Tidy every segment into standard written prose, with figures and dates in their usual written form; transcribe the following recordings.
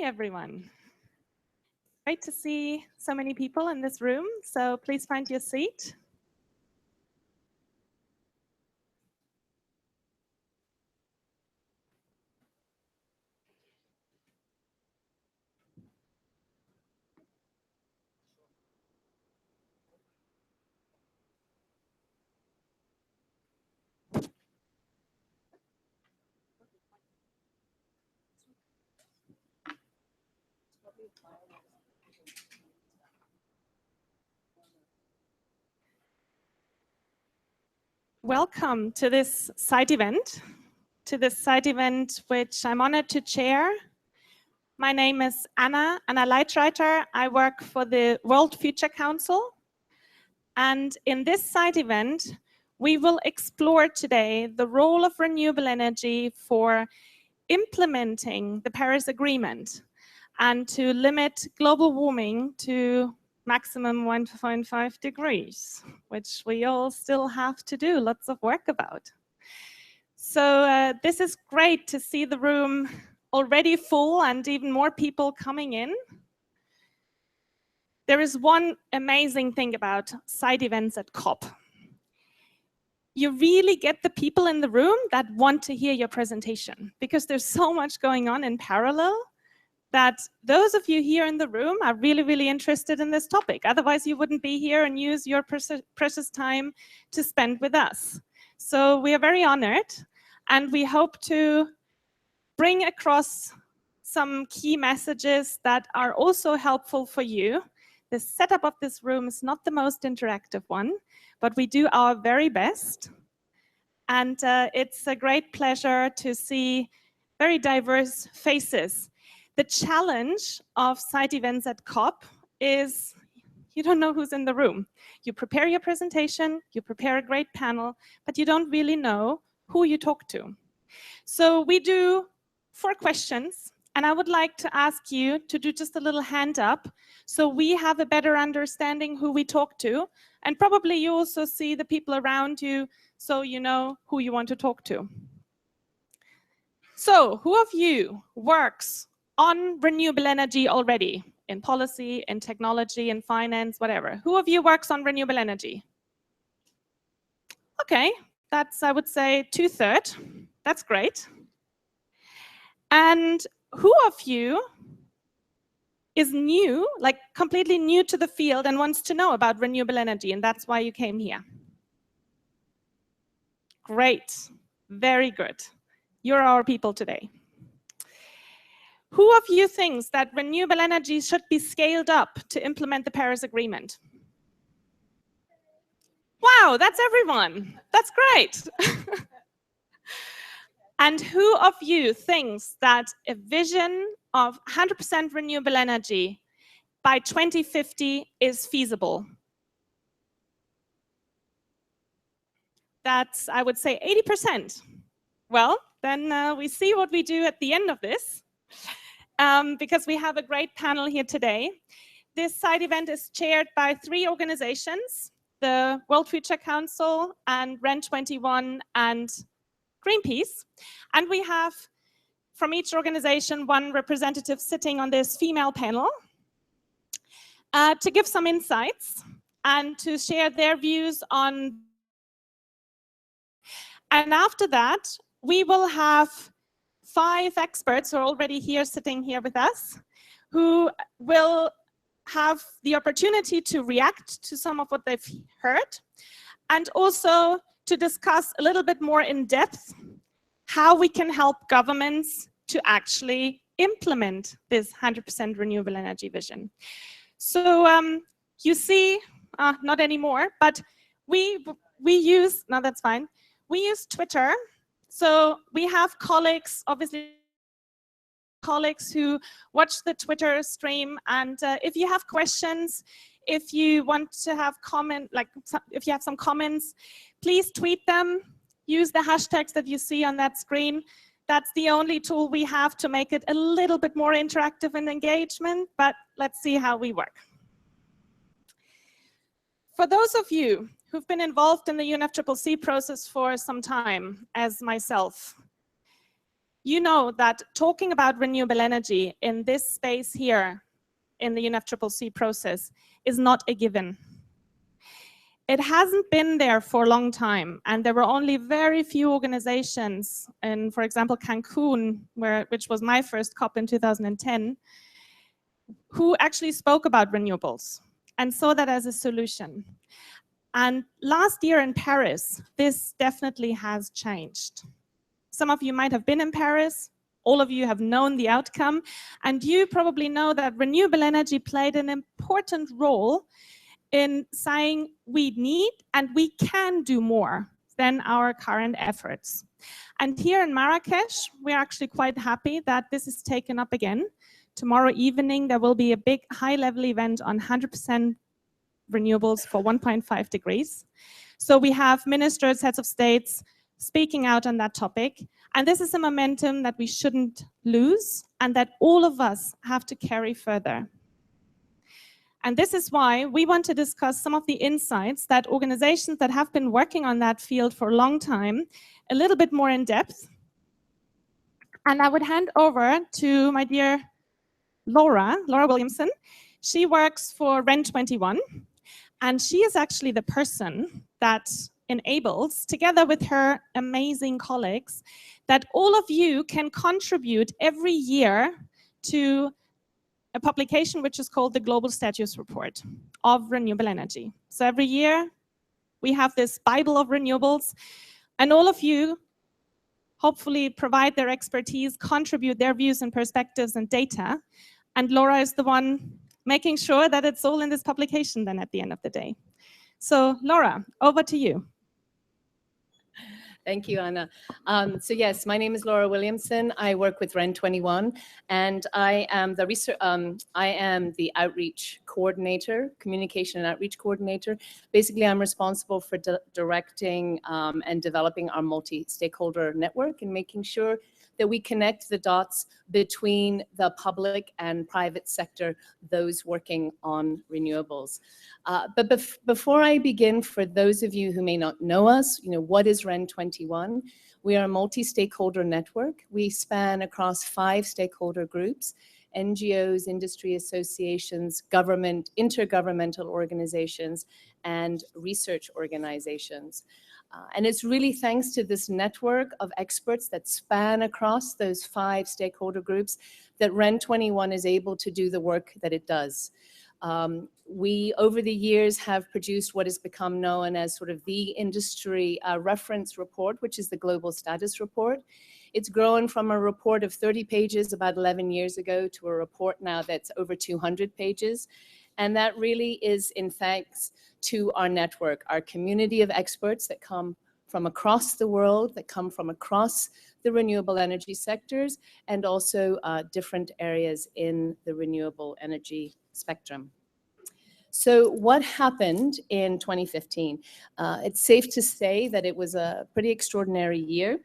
Hey everyone. Great to see so many people in this room, so please find your seat. Welcome to this side event, which I'm honored to chair. My name is Anna Leidreiter. I work for the World Future Council. And in this side event, we will explore today the role of renewable energy for implementing the Paris Agreement and to limit global warming to maximum 1.5 degrees, which we all still have to do lots of work about. So this is great to see the room already full and even more people coming in. There is one amazing thing about side events at COP. You really get the people in the room that want to hear your presentation because there's so much going on in parallel that those of you here in the room are really, really interested in this topic. Otherwise, you wouldn't be here and use your precious time to spend with us. So we are very honored, and we hope to bring across some key messages that are also helpful for you. The setup of this room is not the most interactive one, but we do our very best. And it's a great pleasure to see very diverse faces. The challenge of side events at COP is you don't know who's in the room. You prepare your presentation, you prepare a great panel, but you don't really know who you talk to. So we do 4 questions, and I would like to ask you to do just a little hand up so we have a better understanding who we talk to, and probably you also see the people around you so you know who you want to talk to. So who of you works on renewable energy already, in policy, in technology, in finance, whatever? Who of you works on renewable energy? Okay, that's, I would say, 2/3. That's great. And who of you is new, like completely new to the field and wants to know about renewable energy, and that's why you came here? Great, very good. You're our people today. Who of you thinks that renewable energy should be scaled up to implement the Paris Agreement? Wow, that's everyone. That's great. And who of you thinks that a vision of 100% renewable energy by 2050 is feasible? That's, I would say, 80%. Well, then we see what we do at the end of this. Because we have a great panel here today. This side event is chaired by 3 organizations, the World Future Council and REN21 and Greenpeace. And we have from each organization 1 representative sitting on this female panel to give some insights and to share their views on. And after that, we will have 5 experts who are already here, sitting here with us, who will have the opportunity to react to some of what they've heard, and also to discuss a little bit more in depth how we can help governments to actually implement this 100% renewable energy vision. So you see, not anymore, but we use, no, that's fine. We use Twitter. So we have colleagues, obviously colleagues who watch the Twitter stream, and if you have questions, if you want to have if you have some comments, please tweet them, use the hashtags that you see on that screen. That's the only tool we have to make it a little bit more interactive and engagement, but let's see how we work. For those of you who've been involved in the UNFCCC process for some time, as myself, You know that talking about renewable energy in this space here in the UNFCCC process is not a given. It hasn't been there for a long time, and there were only very few organizations, in, for example, Cancun, which was my first COP in 2010, who actually spoke about renewables and saw that as a solution. And last year in Paris, this definitely has changed. Some of you might have been in Paris. All of you have known the outcome. And you probably know that renewable energy played an important role in saying we need and we can do more than our current efforts. And here in Marrakesh, we're actually quite happy that this is taken up again. Tomorrow evening, there will be a big high-level event on 100% renewables for 1.5 degrees. So we have ministers, heads of states speaking out on that topic. And this is a momentum that we shouldn't lose and that all of us have to carry further. And this is why we want to discuss some of the insights that organizations that have been working on that field for a long time, a little bit more in depth. And I would hand over to my dear Laura Williamson. She works for REN21, and she is actually the person that enables, together with her amazing colleagues, that all of you can contribute every year to a publication which is called the Global Status Report of Renewable Energy. So every year we have this Bible of renewables, and all of you hopefully provide their expertise, contribute their views and perspectives and data, and Laura is the one making sure that it's all in this publication then at the end of the day. So Laura, over to you. Thank you, Anna. So yes, my name is Laura Williamson. I work with REN21, and I am the outreach coordinator, communication and outreach coordinator. Basically, I'm responsible for directing and developing our multi-stakeholder network and making sure that we connect the dots between the public and private sector, those working on renewables. But before I begin, for those of you who may not know us, what is REN21? We are a multi-stakeholder network. We span across 5 stakeholder groups: NGOs, industry associations, government, intergovernmental organizations, and research organizations. And it's really thanks to this network of experts that span across those 5 stakeholder groups that REN21 is able to do the work that it does. We, over the years, have produced what has become known as sort of the industry reference report, which is the Global Status Report. It's grown from a report of 30 pages about 11 years ago to a report now that's over 200 pages. And that really is in thanks to our network, our community of experts that come from across the world, that come from across the renewable energy sectors, and also different areas in the renewable energy spectrum. So what happened in 2015? It's safe to say that it was a pretty extraordinary year.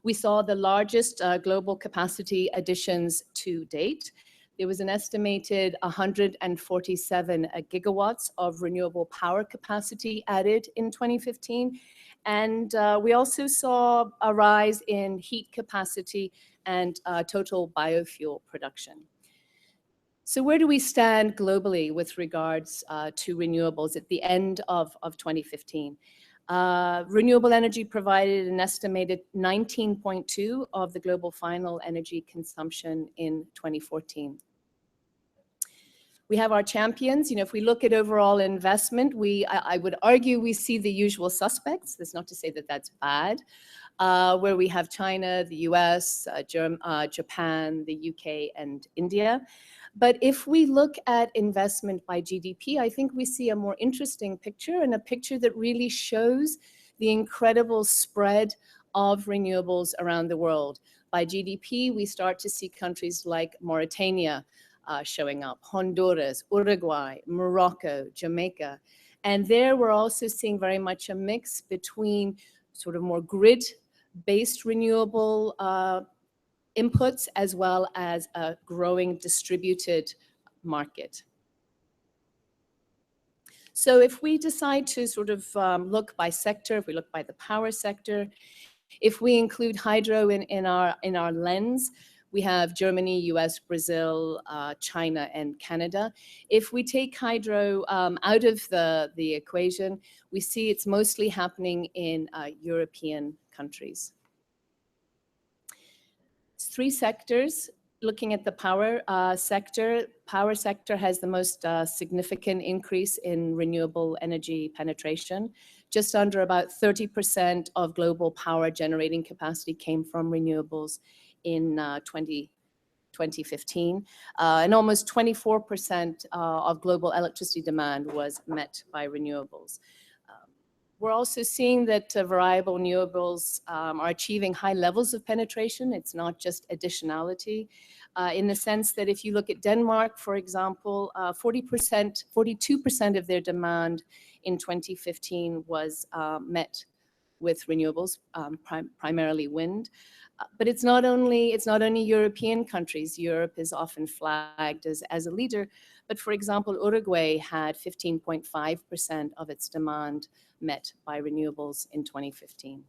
We saw the largest global capacity additions to date. There was an estimated 147 gigawatts of renewable power capacity added in 2015. And we also saw a rise in heat capacity and total biofuel production. So where do we stand globally with regards to renewables at the end of 2015? Renewable energy provided an estimated 19.2 of the global final energy consumption in 2014. We have our champions. If we look at overall investment, I would argue we see the usual suspects. That's not to say that that's bad, where we have China, the US, Japan, the UK, and India. But if we look at investment by GDP, I think we see a more interesting picture, and a picture that really shows the incredible spread of renewables around the world. By GDP, we start to see countries like Mauritania showing up, Honduras, Uruguay, Morocco, Jamaica. And there we're also seeing very much a mix between sort of more grid-based renewable inputs, as well as a growing distributed market. So if we decide to sort of look by sector, if we look by the power sector, If we include hydro in our lens, we have Germany, US, Brazil, China, and Canada. If we take hydro out of the equation, we see it's mostly happening in European countries. It's three sectors. Looking at the power sector has the most significant increase in renewable energy penetration. Just under about 30% of global power generating capacity came from renewables in 2015, and almost 24% of global electricity demand was met by renewables. We're also seeing that variable renewables are achieving high levels of penetration. It's not just additionality, in the sense that if you look at Denmark, for example, 42% of their demand in 2015 was met with renewables, primarily wind. But it's not only European countries. Europe is often flagged as a leader, but for example, Uruguay had 15.5% of its demand met by renewables in 2015.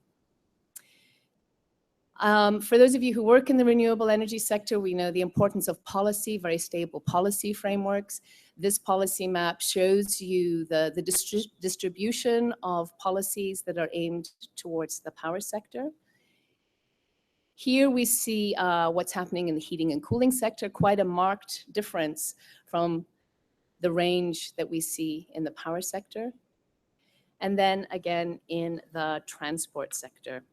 For those of you who work in the renewable energy sector, we know the importance of policy, very stable policy frameworks. This policy map shows you the distribution of policies that are aimed towards the power sector. Here we see what's happening in the heating and cooling sector, quite a marked difference from the range that we see in the power sector. And then again in the transport sector.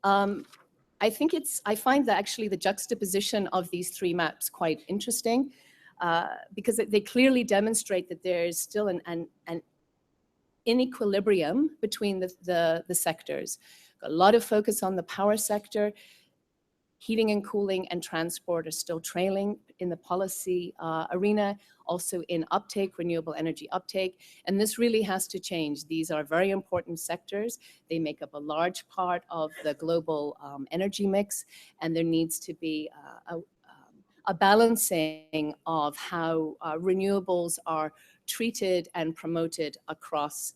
I find that actually the juxtaposition of these three maps quite interesting, because they clearly demonstrate that there is still an inequilibrium between the sectors. A lot of focus on the power sector. Heating and cooling and transport are still trailing in the policy arena, also in uptake, renewable energy uptake. And this really has to change. These are very important sectors. They make up a large part of the global energy mix, and there needs to be a balancing of how renewables are treated and promoted across.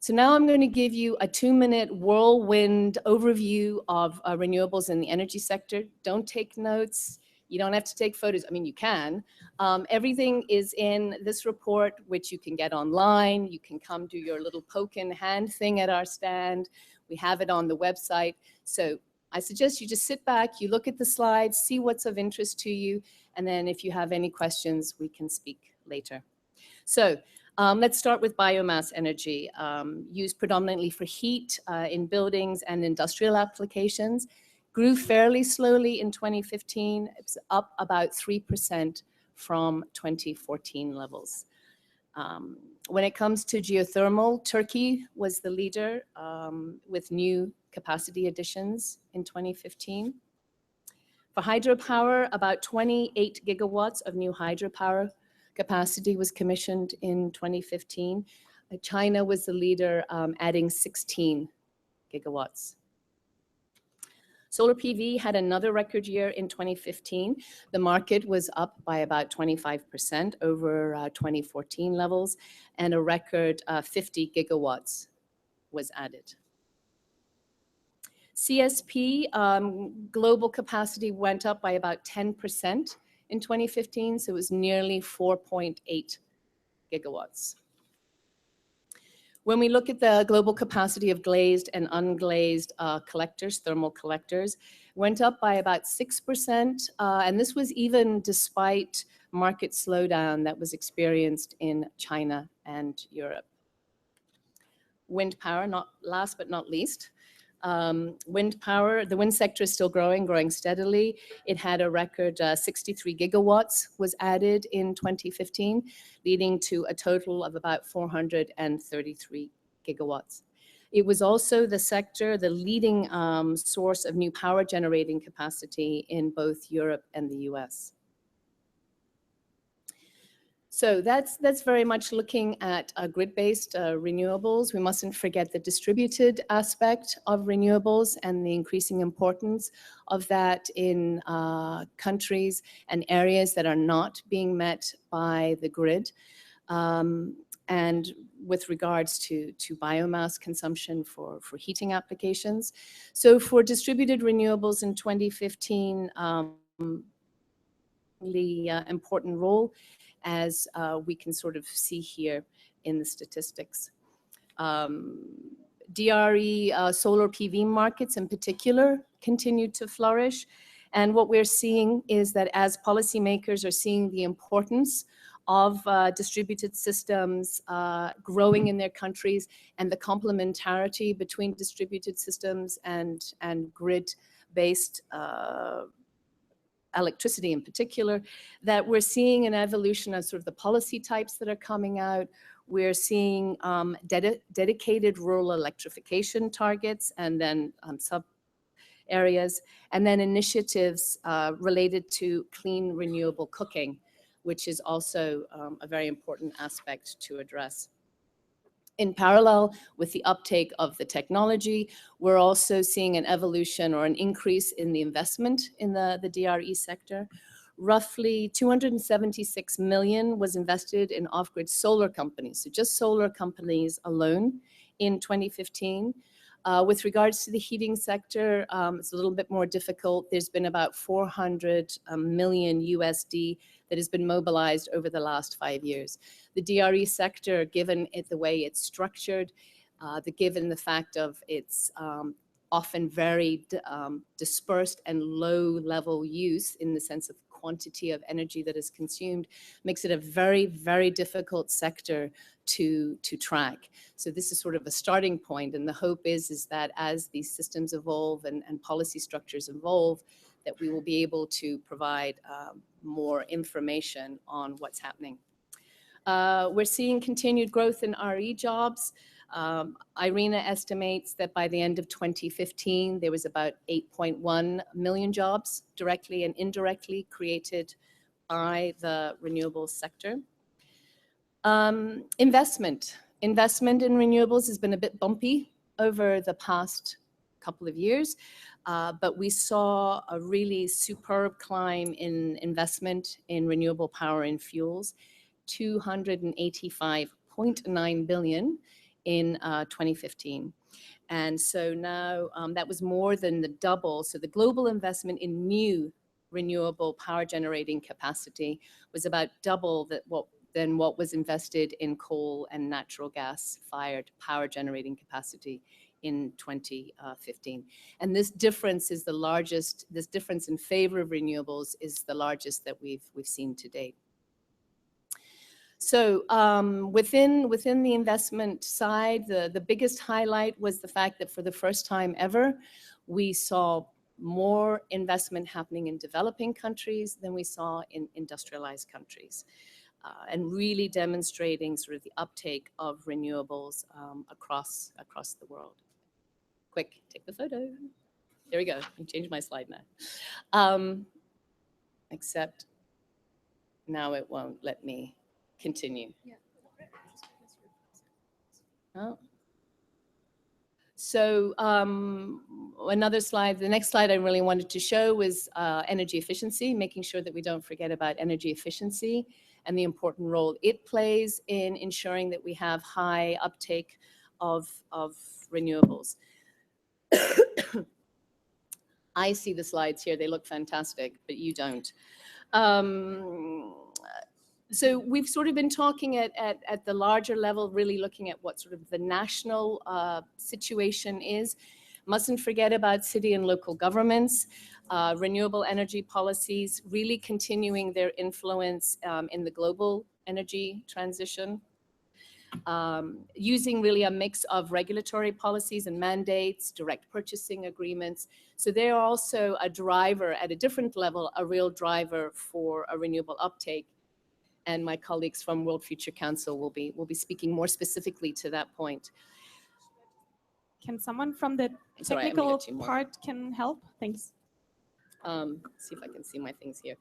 So now I'm going to give you a 2-minute whirlwind overview of renewables in the energy sector. Don't take notes. You don't have to take photos. I mean, you can. Everything is in this report, which you can get online. You can come do your little poke in hand thing at our stand. We have it on the website. So I suggest you just sit back, you look at the slides, see what's of interest to you, and then if you have any questions, we can speak later. So let's start with biomass energy, used predominantly for heat in buildings and industrial applications. Grew fairly slowly in 2015. It's up about 3% from 2014 levels. When it comes to geothermal, Turkey was the leader with new capacity additions in 2015. For hydropower, about 28 gigawatts of new hydropower capacity was commissioned in 2015. China was the leader, adding 16 gigawatts. Solar PV had another record year in 2015. The market was up by about 25% over 2014 levels, and a record 50 gigawatts was added. CSP, global capacity went up by about 10% in 2015, so it was nearly 4.8 gigawatts. When we look at the global capacity of glazed and unglazed collectors, thermal collectors, went up by about 6%, and this was even despite market slowdown that was experienced in China and Europe. Wind power, last but not least. Wind power, the wind sector is still growing steadily. It had a record 63 gigawatts was added in 2015, leading to a total of about 433 gigawatts. It was also the sector, the leading source of new power generating capacity in both Europe and the US. So that's very much looking at grid-based renewables. We mustn't forget the distributed aspect of renewables and the increasing importance of that in countries and areas that are not being met by the grid. and with regards to biomass consumption for heating applications. So for distributed renewables in 2015, the important role, as we can sort of see here in the statistics. DRE solar PV markets in particular continue to flourish. And what we're seeing is that as policymakers are seeing the importance of distributed systems growing in their countries, and the complementarity between distributed systems and grid-based electricity in particular, that we're seeing an evolution of sort of the policy types that are coming out. We're seeing dedicated rural electrification targets, and then sub areas, and then initiatives related to clean renewable cooking, which is also a very important aspect to address. In parallel with the uptake of the technology, we're also seeing an evolution or an increase in the investment in the DRE sector. Roughly 276 million was invested in off-grid solar companies, so just solar companies alone in 2015. With regards to the heating sector, it's a little bit more difficult. There's been about 400 million USD that has been mobilized over the last 5 years. The DRE sector, given the way it's structured, given the fact of its often very dispersed and low-level use in the sense of quantity of energy that is consumed, makes it a very, very difficult sector to track. So this is sort of a starting point, and the hope is that as these systems evolve and policy structures evolve, that we will be able to provide more information on what's happening. We're seeing continued growth in RE jobs. IRENA estimates that by the end of 2015, there was about 8.1 million jobs directly and indirectly created by the renewables sector. Investment in renewables has been a bit bumpy over the past couple of years, but we saw a really superb climb in investment in renewable power and fuels, 285.9 billion in 2015. And so now that was more than the double. So the global investment in new renewable power generating capacity was about double than what was invested in coal and natural gas fired power generating capacity in 2015. And this difference is the largest, this difference in favor of renewables is the largest that we've seen to date. So within the investment side, the biggest highlight was the fact that for the first time ever, we saw more investment happening in developing countries than we saw in industrialized countries, and really demonstrating sort of the uptake of renewables across the world. Quick, take the photo. There we go. I can change my slide now. Except now it won't let me continue. Oh. So another slide, the next slide I really wanted to show was energy efficiency, making sure that we don't forget about energy efficiency and the important role it plays in ensuring that we have high uptake of renewables. I see the slides here, they look fantastic, but you don't. So we've sort of been talking at the larger level, really looking at what sort of the national situation is. Mustn't forget about city and local governments, renewable energy policies, really continuing their influence in the global energy transition. Using really a mix of regulatory policies and mandates, direct purchasing agreements. So they're also a driver at a different level, a real driver for a renewable uptake. And my colleagues from World Future Council will be speaking more specifically to that point. Can someone from the technical part can help? Thanks. See if I can see my things here.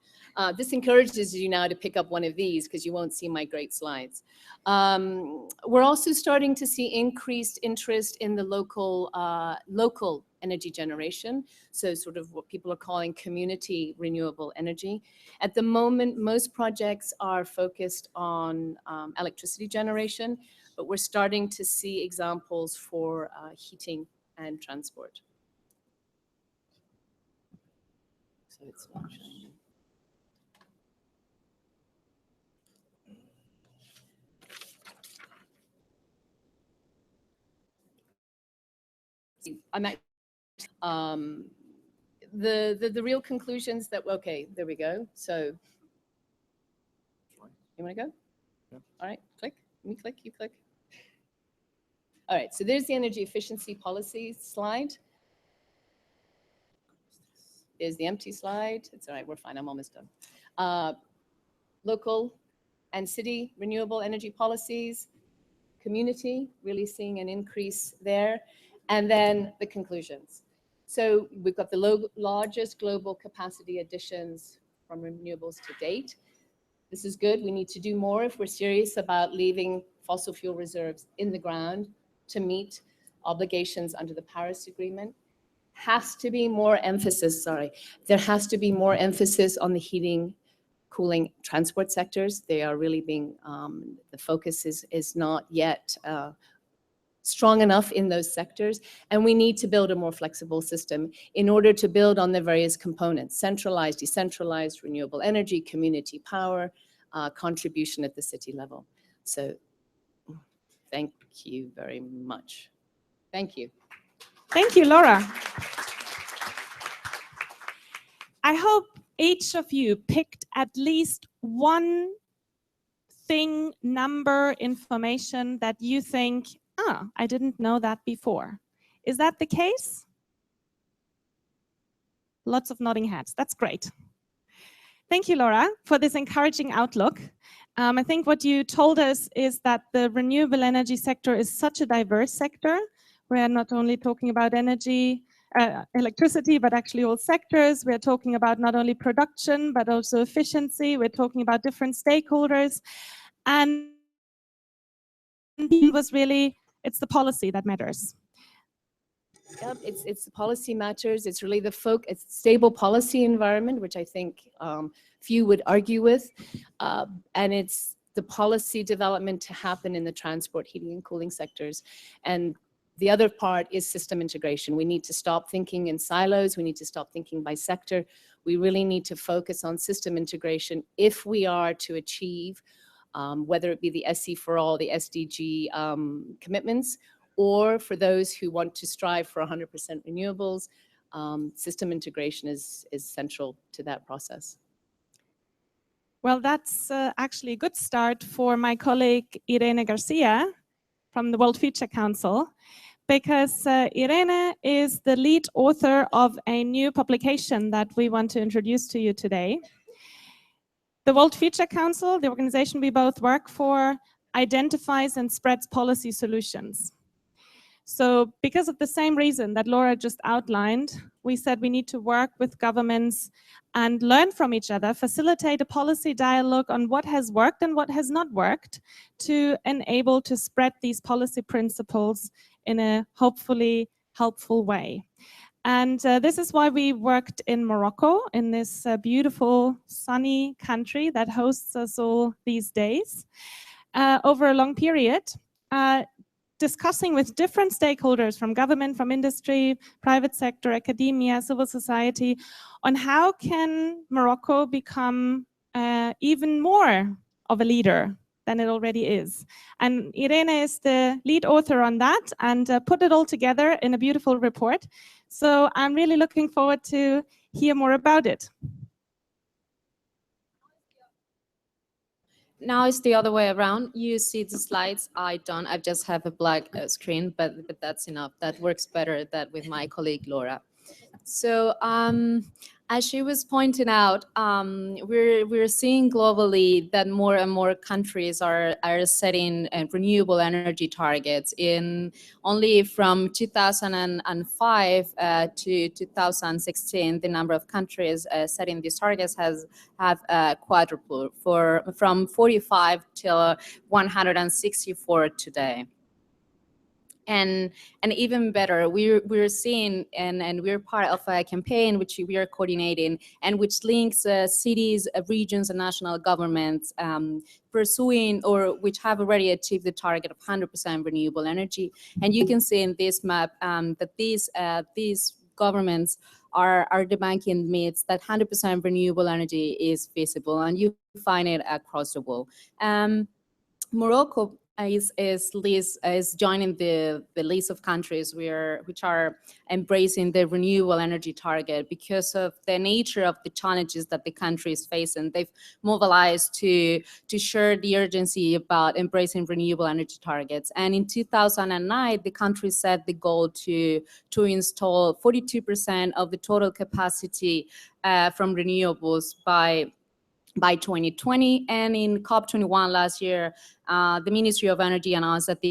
This encourages you now to pick up one of these because you won't see my great slides. We're also starting to see increased interest in the local energy generation, so sort of what people are calling community renewable energy. At the moment, most projects are focused on electricity generation, but we're starting to see examples for heating and transport. So it's not showing. I'm at, the real conclusions that, okay, there we go. So you want to go? Yeah. All right, click. Me click, you click. All right, so there's the energy efficiency policy slide. There's the empty slide. It's all right, we're fine, I'm almost done. Local and city renewable energy policies, community, really seeing an increase there, and then the conclusions. So we've got the largest global capacity additions from renewables to date. This is good. We need to do more if we're serious about leaving fossil fuel reserves in the ground to meet obligations under the Paris Agreement. Has to be more emphasis, there has to be more emphasis on the heating, cooling, transport sectors. They are really being, the focus is not yet strong enough in those sectors, and we need to build a more flexible system in order to build on the various components: centralized, decentralized, renewable energy, community power, contribution at the city level. So thank you very much. Thank you. Thank you, Laura. I hope each of you picked at least one thing, number, information that you think, I didn't know that before. Is that the case? Lots of nodding heads. That's great. Thank you, Laura, for this encouraging outlook. I think what you told us is that the renewable energy sector is such a diverse sector. We are not only talking about energy, electricity, but actually all sectors. We're talking about not only production, but also efficiency. We're talking about different stakeholders. And it was really, it's the policy that matters. Yep, it's the policy matters. It's really the it's stable policy environment, which I think few would argue with. And it's the policy development to happen in the transport, heating and cooling sectors. And the other part is system integration. We need to stop thinking in silos. We need to stop thinking by sector. We really need to focus on system integration if we are to achieve, whether it be the SE for all, the SDG commitments, or for those who want to strive for 100% renewables, system integration is central to that process. Well, that's actually a good start for my colleague Irene Garcia from the World Future Council, because Irene is the lead author of a new publication that we want to introduce to you today. The World Future Council, the organization we both work for, identifies and spreads policy solutions. So because of the same reason that Laura just outlined, we said we need to work with governments and learn from each other, facilitate a policy dialogue on what has worked and what has not worked to enable to spread these policy principles in a hopefully helpful way. And this is why we worked in Morocco, in this beautiful sunny country that hosts us all these days, over a long period, discussing with different stakeholders from government, from industry, private sector, academia, civil society, on how can Morocco become even more of a leader than it already is. And Irene is the lead author on that and put it all together in a beautiful report. So I'm really looking forward to hear more about it. Now it's the other way around. You see the slides. I don't. I just have a black screen, but that's enough. That works better than with my colleague Laura. So as she was pointing out, we're seeing globally that more and more countries are setting renewable energy targets. In only from 2005 to 2016, the number of countries setting these targets have quadrupled from 45 till 164 today. And even better, we're seeing and we're part of a campaign which we are coordinating and which links cities, regions, and national governments pursuing or which have already achieved the target of 100% renewable energy. And you can see in this map that these governments are debunking myths that 100% renewable energy is feasible, and you find it across the world. Morocco is joining the list of countries which are embracing the renewable energy target because of the nature of the challenges that the country is facing. They've mobilized to share the urgency about embracing renewable energy targets. And in 2009, the country set the goal to install 42% of the total capacity from renewables by 2020. And in COP21 last year, the Ministry of Energy announced that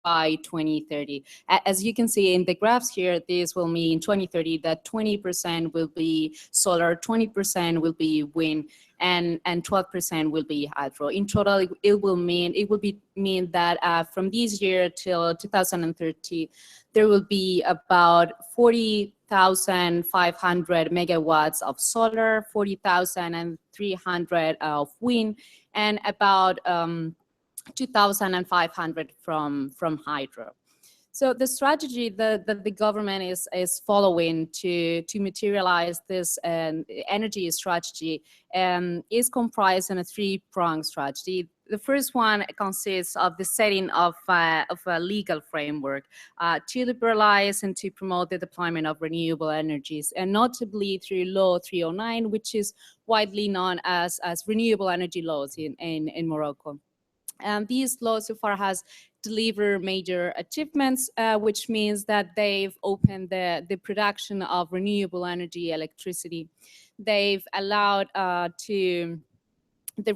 by 2030. As you can see in the graphs here, this will mean in 2030 that 20% will be solar, 20% will be wind, and 12% will be hydro. In total, it will mean that from this year till 2030, there will be about 40,500 megawatts of solar, 40,300 of wind, and about 2,500 from hydro. So the strategy that the government is following to materialize this energy strategy is comprised in a three-pronged strategy. The first one consists of the setting of a legal framework to liberalize and to promote the deployment of renewable energies, and notably through Law 309, which is widely known as renewable energy laws in Morocco. These laws so far has delivered major achievements, which means that they've opened the production of renewable energy electricity. They've allowed the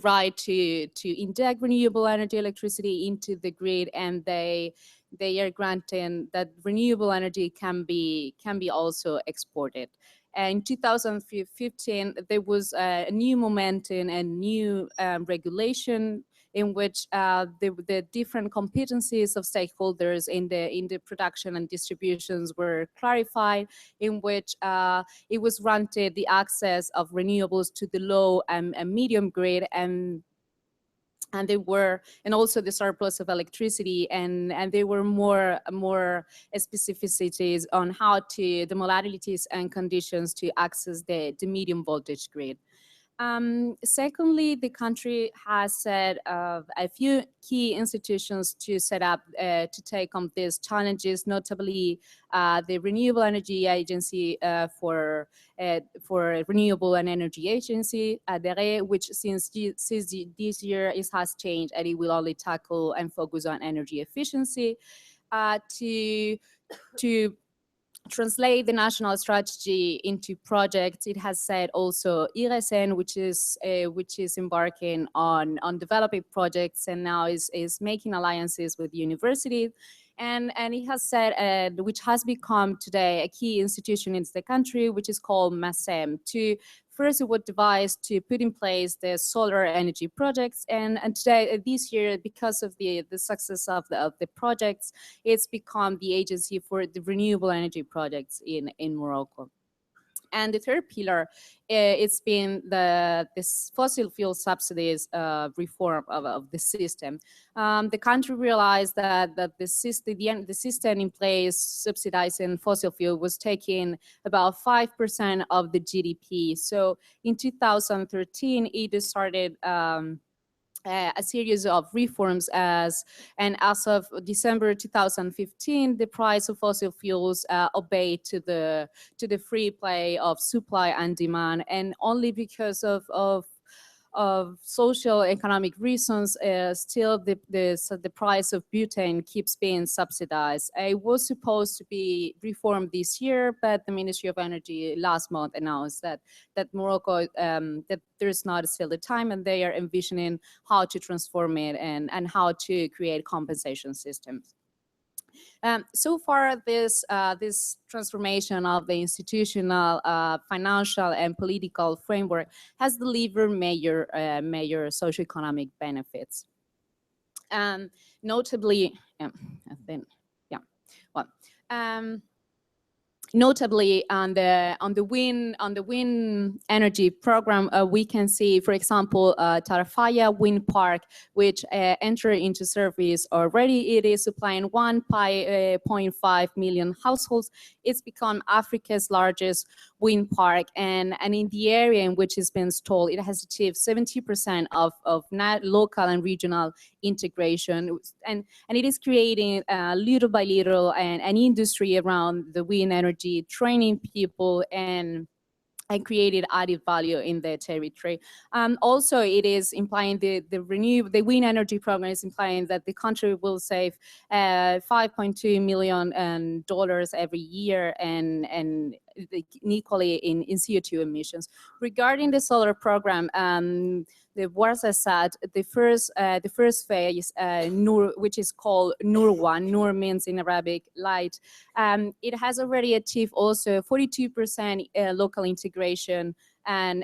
right to inject renewable energy electricity into the grid, and they are granting that renewable energy can be also exported. In 2015, there was a new momentum and new regulation in which the different competencies of stakeholders in the production and distributions were clarified, in which it was granted the access of renewables to the low and medium grid, and also the surplus of electricity, and there were more specificities on how the modalities and conditions to access the medium voltage grid. Secondly, the country has set a few key institutions to set up to take on these challenges, notably the Renewable Energy Agency for Renewable and Energy Agency, which since this year it has changed, and it will only tackle and focus on energy efficiency to translate the national strategy into projects. It has said also IRSN, which is embarking on developing projects and now is making alliances with universities. And it has said, which has become today a key institution in the country, which is called MASEM, to first, it was devised to put in place the solar energy projects, and today, this year, because of the success of the projects, it's become the agency for the renewable energy projects in Morocco. And the third pillar, it's been this fossil fuel subsidies reform of the system. The country realized that the system in place subsidizing fossil fuel was taking about 5% of the GDP. So in 2013, it started a series of reforms as of December 2015, the price of fossil fuels obeyed to the free play of supply and demand, and only because of social economic reasons, still the price of butane keeps being subsidized. It was supposed to be reformed this year, but the Ministry of Energy last month announced that Morocco, that there's not still the time, and they are envisioning how to transform it and how to create compensation systems. So far, this transformation of the institutional, financial, and political framework has delivered major socioeconomic benefits. Notably, I think, yeah, well, notably on the wind energy program, we can see, for example, Tarafaya Wind Park, which entered into service already. It is supplying 1.5 million households. It's become Africa's largest wind park, and in the area in which it's been installed, it has achieved 70% of local and regional integration, and it is creating little by little an industry around the wind energy, training people and created added value in the territory. Also, it is implying the wind energy program is implying that the country will save $5.2 million every year, and equally in CO2 emissions. Regarding the solar program, the Warsa said the first phase, Nur, which is called Nur 1, Nur means in Arabic light, it has already achieved also 42% local integration and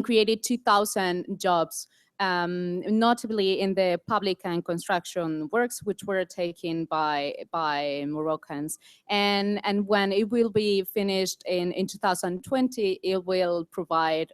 created 2,000 jobs, notably in the public and construction works, which were taken by Moroccans. And when it will be finished in 2020, it will provide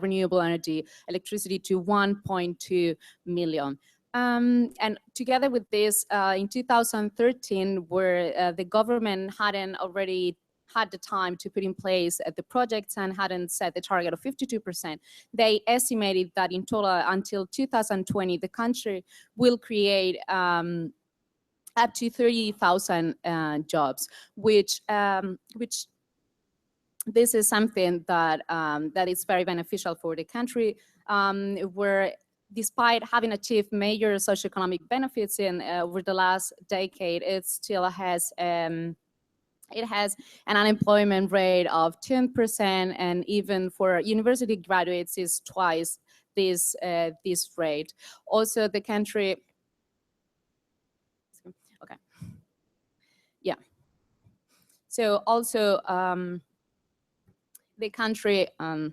renewable energy electricity to 1.2 million. And together with this, in 2013, where the government hadn't already had the time to put in place the projects and hadn't set the target of 52%, they estimated that in total until 2020, the country will create up to 30,000 jobs, which this is something that is very beneficial for the country, where despite having achieved major socioeconomic benefits over the last decade, it still has it has an unemployment rate of 10%, and even for university graduates is twice this rate. Also, the country, okay, yeah. So also the country, well,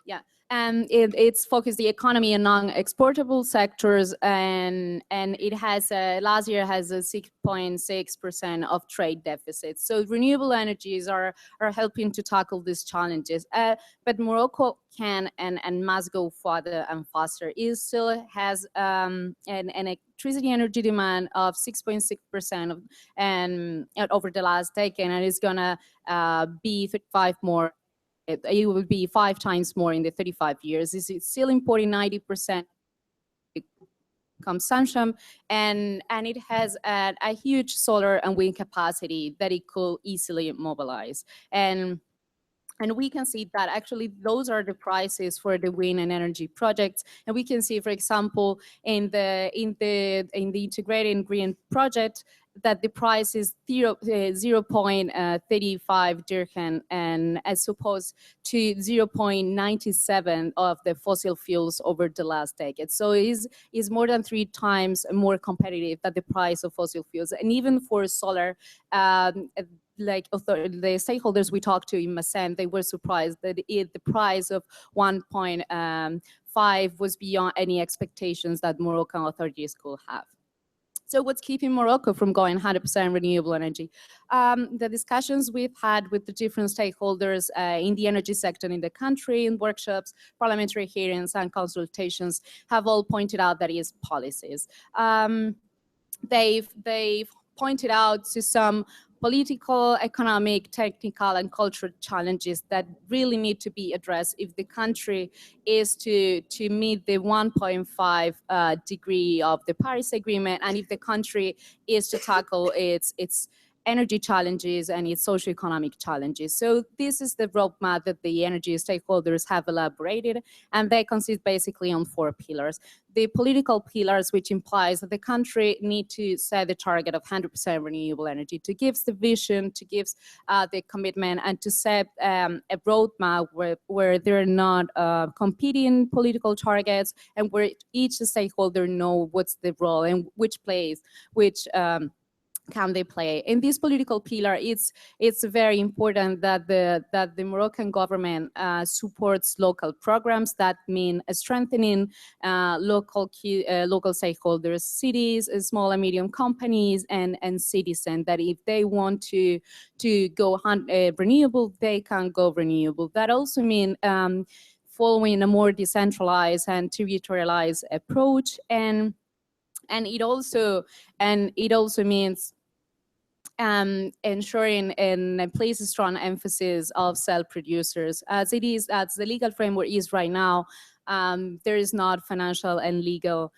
yeah. It's focused the economy on non-exportable sectors, and it has last year has a 6.6% of trade deficit. So renewable energies are helping to tackle these challenges. But Morocco can and must go further and faster. It still has an electricity energy demand of 6.6% over the last decade, and it's gonna be 35 more. It will be 5 times more in the 35 years. It's still importing 90% consumption, and it has a huge solar and wind capacity that it could easily mobilize. And we can see that actually those are the prices for the wind and energy projects. And we can see, for example, in the integrated green project, that the price is 0.35 dirham, and as opposed to 0.97 of the fossil fuels over the last decade. So it is more than 3 times more competitive than the price of fossil fuels. And even for solar, like the stakeholders we talked to in Masen, they were surprised that the price of 1.5 was beyond any expectations that Moroccan authorities could have. So what's keeping Morocco from going 100% renewable energy? The discussions we've had with the different stakeholders in the energy sector in the country, in workshops, parliamentary hearings, and consultations have all pointed out that it is policies. They've pointed out to some political, economic, technical, and cultural challenges that really need to be addressed if the country is to meet the 1.5 degree of the Paris Agreement, and if the country is to tackle its energy challenges and its socioeconomic challenges. So this is the roadmap that the energy stakeholders have elaborated, and they consist basically on 4 pillars. The political pillars, which implies that the country need to set the target of 100% renewable energy, to give the vision, to give the commitment, and to set a roadmap where there are not competing political targets, and where each stakeholder know what's the role and which place, which can they play? In this political pillar, it's very important that the Moroccan government supports local programs that mean strengthening local stakeholders, cities, small and medium companies, and citizens. That if they want to go renewable, they can go renewable. That also means following a more decentralized and territorialized approach, and it also means ensuring and place a strong emphasis of self-producers. As the legal framework is right now, there is not financial and legal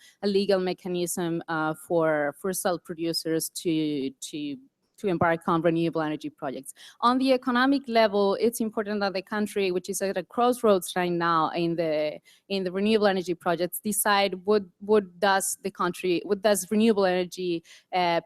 mechanism for self-producers to embark on renewable energy projects. On the economic level, it's important that the country, which is at a crossroads right now in the renewable energy projects, decide what does renewable energy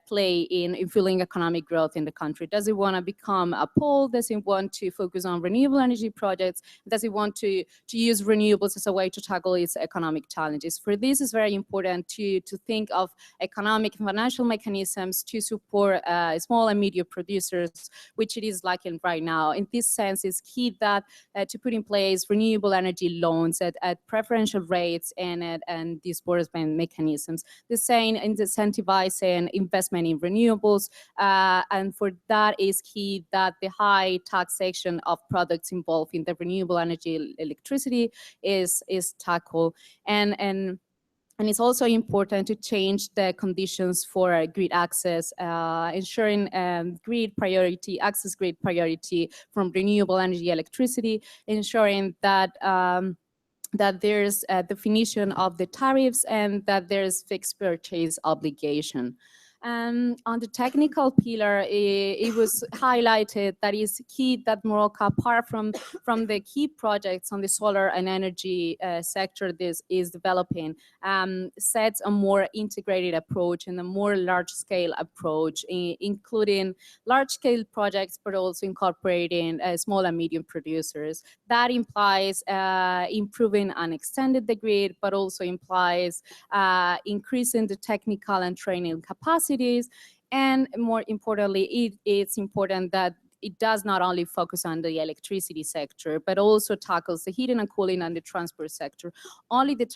play in fueling economic growth in the country. Does it want to become a pole? Does it want to focus on renewable energy projects? Does it want to use renewables as a way to tackle its economic challenges? For this, it's very important to think of economic and financial mechanisms to support small and medium producers, which it is lacking right now. In this sense, it's key that to put in place renewable energy loans at preferential rates and disbursement mechanisms. The same incentivizing investment in renewables, and for that is key that the high taxation of products involved in the renewable energy electricity is tackled. And it's also important to change the conditions for grid access, ensuring grid priority, access grid priority from renewable energy electricity, ensuring that that there's a definition of the tariffs and that there's fixed purchase obligation. On the technical pillar, it was highlighted that it's key that Morocco, apart from the key projects on the solar and energy sector this is developing, sets a more integrated approach and a more large-scale approach, including large-scale projects, but also incorporating small and medium producers. That implies improving and extending the grid, but also implies increasing the technical and training capacity. And more importantly, it's important that it does not only focus on the electricity sector, but also tackles the heating and cooling and the transport sector. Only the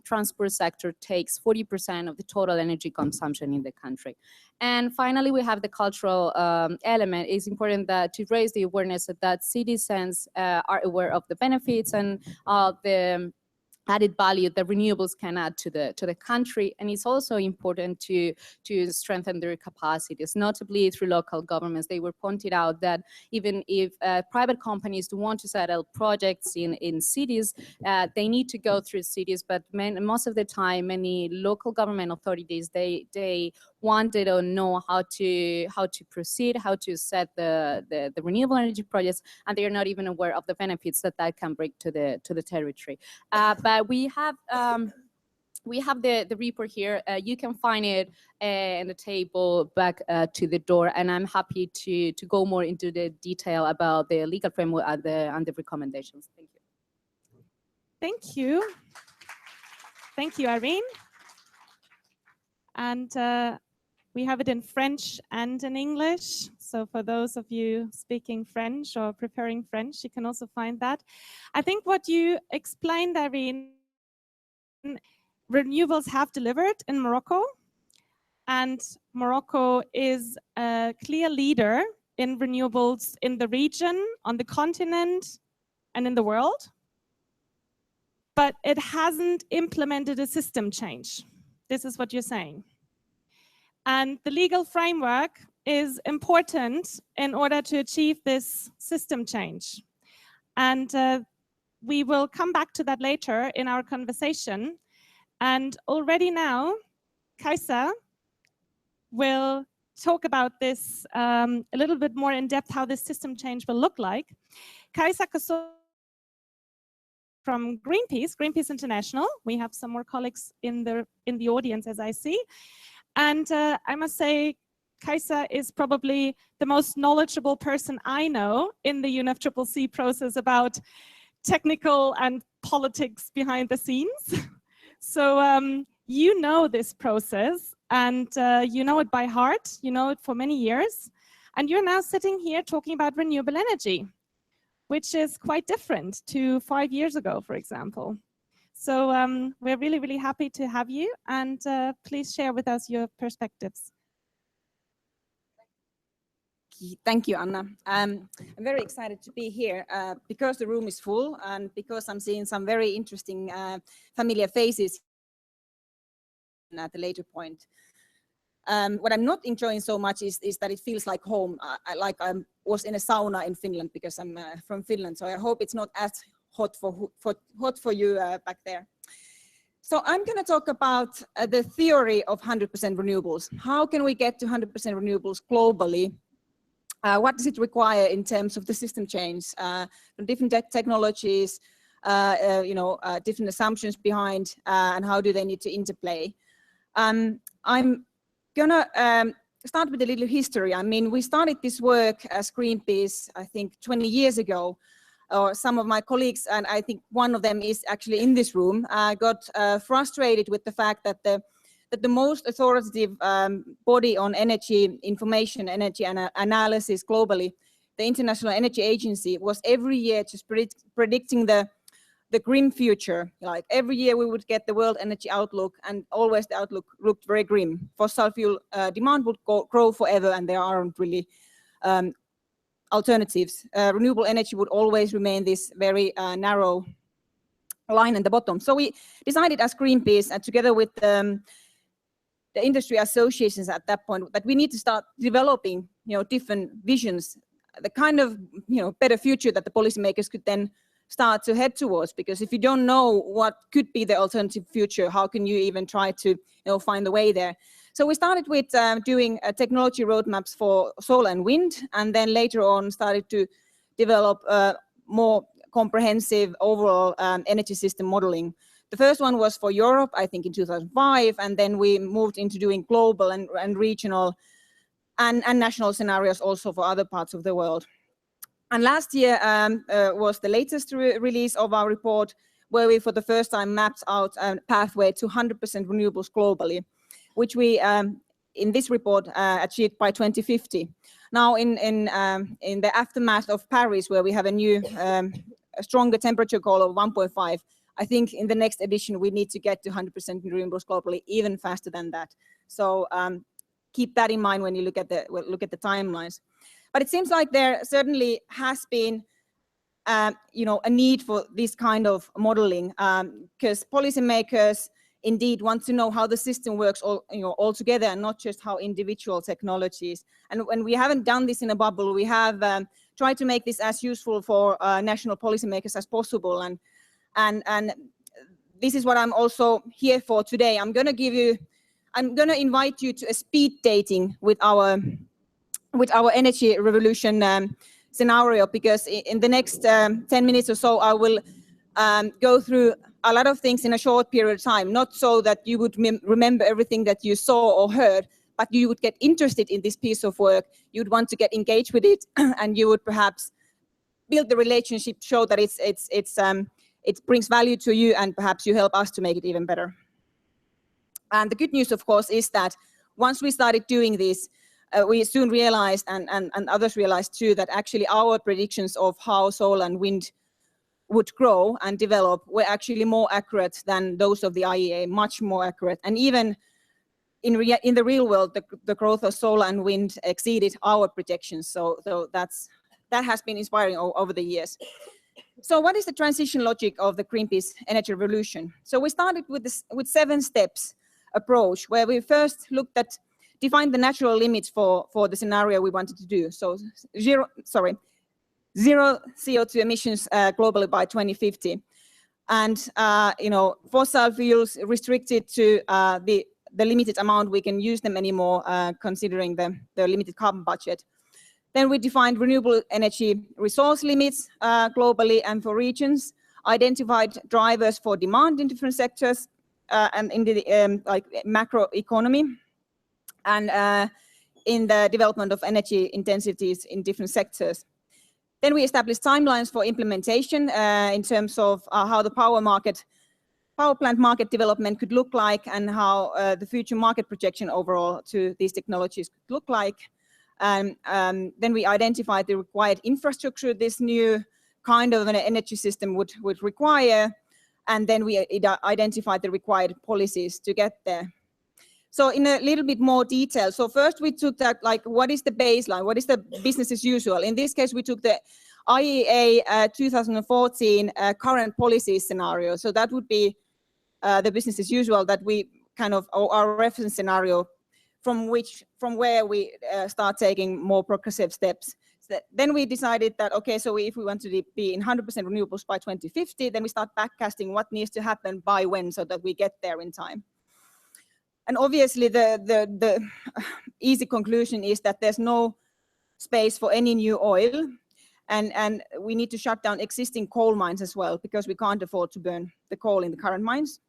transport sector takes 40% of the total energy consumption in the country. And finally, we have the cultural element. It's important that to raise the awareness that citizens are aware of the benefits and of the added value that renewables can add to the country. And it's also important to strengthen their capacities, notably through local governments. They were pointed out that even if private companies do want to settle projects in cities, they need to go through cities, but most of the time, many local government authorities, they wanted to know how to proceed, how to set the renewable energy projects, and they are not even aware of the benefits that can bring to the territory. But we have the report here. You can find it in the table back to the door, and I'm happy to go more into the detail about the legal framework and the recommendations. Thank you. Thank you. Thank you, Irene. And we have it in French and in English. So for those of you speaking French or preferring French, you can also find that. I think what you explained, Irene, renewables have delivered in Morocco. And Morocco is a clear leader in renewables in the region, on the continent, and in the world. But it hasn't implemented a system change. This is what you're saying. And the legal framework is important in order to achieve this system change. And we will come back to that later in our conversation. And already now, Kaisa will talk about this a little bit more in depth, how this system change will look like. Kaisa from Greenpeace International. We have some more colleagues in the audience, as I see. And I must say, Kaisa is probably the most knowledgeable person I know in the UNFCCC process about technical and politics behind the scenes. So you know this process and you know it by heart, you know it for many years, and you're now sitting here talking about renewable energy, which is quite different to 5 years ago, for example. So we're really, really happy to have you, and please share with us your perspectives. Thank you, Anna. I'm very excited to be here because the room is full and because I'm seeing some very interesting familiar faces at the later point. What I'm not enjoying so much is that it feels like home, like I was in a sauna in Finland because I'm from Finland. So I hope it's not as hot for you back there. So I'm going to talk about the theory of 100% renewables. How can we get to 100% renewables globally? What does it require in terms of the system change, different technologies, different assumptions behind, and how do they need to interplay? I'm gonna start with a little history. I mean, we started this work as Greenpeace, I think 20 years ago, or some of my colleagues, and I think one of them is actually in this room, got frustrated with the fact that the most authoritative body on energy information, energy analysis globally, the International Energy Agency, was every year just predicting the grim future. Like every year we would get the World Energy Outlook, and always the outlook looked very grim. Fossil fuel demand would grow forever, and there aren't really alternatives. Renewable energy would always remain this very narrow line at the bottom. So we decided as Greenpeace, together with the industry associations at that point, that we need to start developing, different visions, the kind of, better future that the policymakers could then start to head towards. Because if you don't know what could be the alternative future, how can you even try to, find the way there? So we started with doing technology roadmaps for solar and wind, and then later on started to develop more comprehensive overall energy system modeling. The first one was for Europe, I think in 2005, and then we moved into doing global and regional and national scenarios also for other parts of the world. And last year was the latest release of our report, where we for the first time mapped out a pathway to 100% renewables globally, which we in this report achieved by 2050. Now in the aftermath of Paris, where we have a new a stronger temperature goal of 1.5, I think in the next edition, we need to get to 100% renewables globally, even faster than that. So keep that in mind when you look at the timelines. But it seems like there certainly has been, a need for this kind of modeling, because policymakers indeed want to know how the system works all together, and not just how individual technologies. And when we haven't done this in a bubble, we have tried to make this as useful for national policymakers as possible. And this is what I'm also here for today. I'm going to invite you to a speed dating with our energy revolution scenario, because in the next 10 minutes or so, I will go through a lot of things in a short period of time, not so that you would remember everything that you saw or heard, but you would get interested in this piece of work. You'd want to get engaged with it, and you would perhaps build the relationship, show that it brings value to you, and perhaps you help us to make it even better. And the good news, of course, is that once we started doing this, we soon realized, and others realized too, that actually our predictions of how solar and wind would grow and develop were actually more accurate than those of the IEA, much more accurate. And even in the real world, the growth of solar and wind exceeded our projections. So that has been inspiring over the years. So what is the transition logic of the Greenpeace energy revolution? So we started with 7 steps approach, where we first defined the natural limits for the scenario we wanted to do. So zero CO2 emissions globally by 2050, and fossil fuels restricted to the limited amount we can use them anymore, considering the limited carbon budget. Then we defined renewable energy resource limits globally and for regions, identified drivers for demand in different sectors and in the macro economy, and in the development of energy intensities in different sectors. Then we established timelines for implementation in terms of how the power market power plant market development could look like and how the future market projection overall to these technologies could look like. Then we identified the required infrastructure this new kind of an energy system would require, and then we identified the required policies to get there. So in a little bit more detail, so first we took that, like, what is the baseline, what is the business as usual? In this case, we took the IEA 2014 current policy scenario. So that would be the business as usual that we kind of, our reference scenario from where we start taking more progressive steps. So then we decided that, okay, so if we want to be in 100% renewables by 2050, then we start backcasting what needs to happen by when so that we get there in time. And obviously the easy conclusion is that there's no space for any new oil, and we need to shut down existing coal mines as well, because we can't afford to burn the coal in the current mines.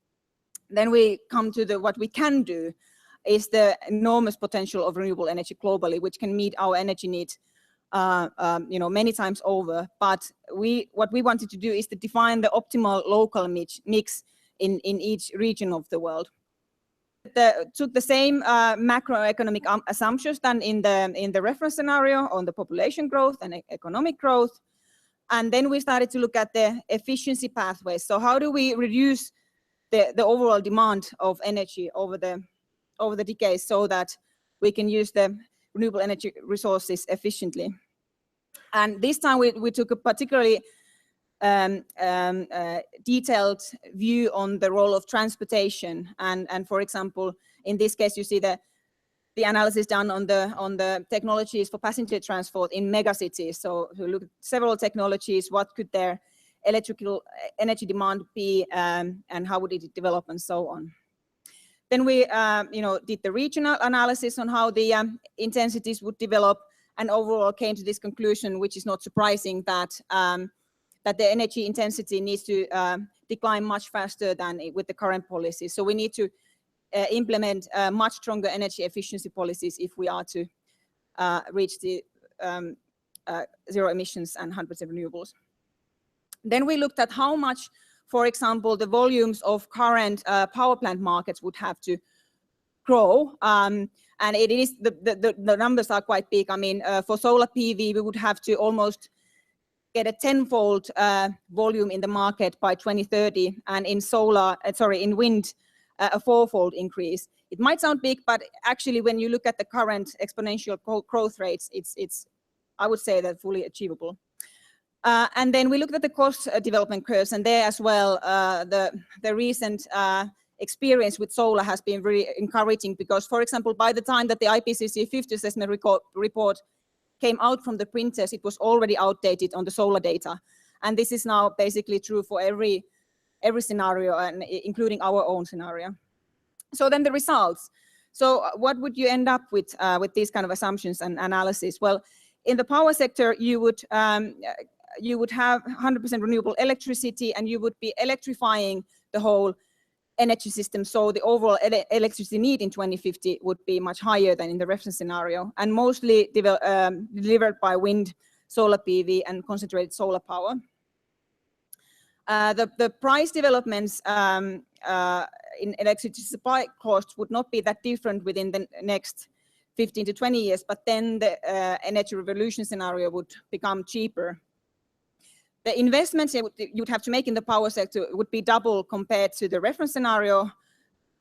Then we come to what we can do is the enormous potential of renewable energy globally, which can meet our energy needs many times over. But what we wanted to do is to define the optimal local mix in each region of the world. Took the same macroeconomic assumptions than in the reference scenario on the population growth and economic growth, and then we started to look at the efficiency pathways. So how do we reduce the overall demand of energy over the decades so that we can use the renewable energy resources efficiently? And this time we took a particularly detailed view on the role of transportation, and for example, in this case, you see the analysis done on the technologies for passenger transport in megacities. So we look at several technologies, what could their electrical energy demand be, and how would it develop, and so on. Then we did the regional analysis on how the intensities would develop, and overall came to this conclusion, which is not surprising, that the energy intensity needs to decline much faster than with the current policies. So we need to implement much stronger energy efficiency policies if we are to reach the zero emissions and 100% renewables. Then we looked at how much, for example, the volumes of current power plant markets would have to grow. And it is the numbers are quite big. I mean, for solar PV, we would have to almost get a tenfold volume in the market by 2030, and in wind, a fourfold increase. It might sound big, but actually, when you look at the current exponential growth rates, it's I would say that fully achievable. And then we looked at the cost development curves, and there as well, the recent experience with solar has been very encouraging, because, for example, by the time that the IPCC 50 assessment report came out from the printers, it was already outdated on the solar data. And this is now basically true for every scenario, and including our own scenario. So then the results. So what would you end up with these kind of assumptions and analysis? Well, in the power sector, you would have 100% renewable electricity, and you would be electrifying the whole energy system. So the overall electricity need in 2050 would be much higher than in the reference scenario, and mostly delivered by wind, solar PV, and concentrated solar power. The price developments in electricity supply costs would not be that different within the next 15 to 20 years, but then the energy revolution scenario would become cheaper. The investments you'd have to make in the power sector would be double compared to the reference scenario,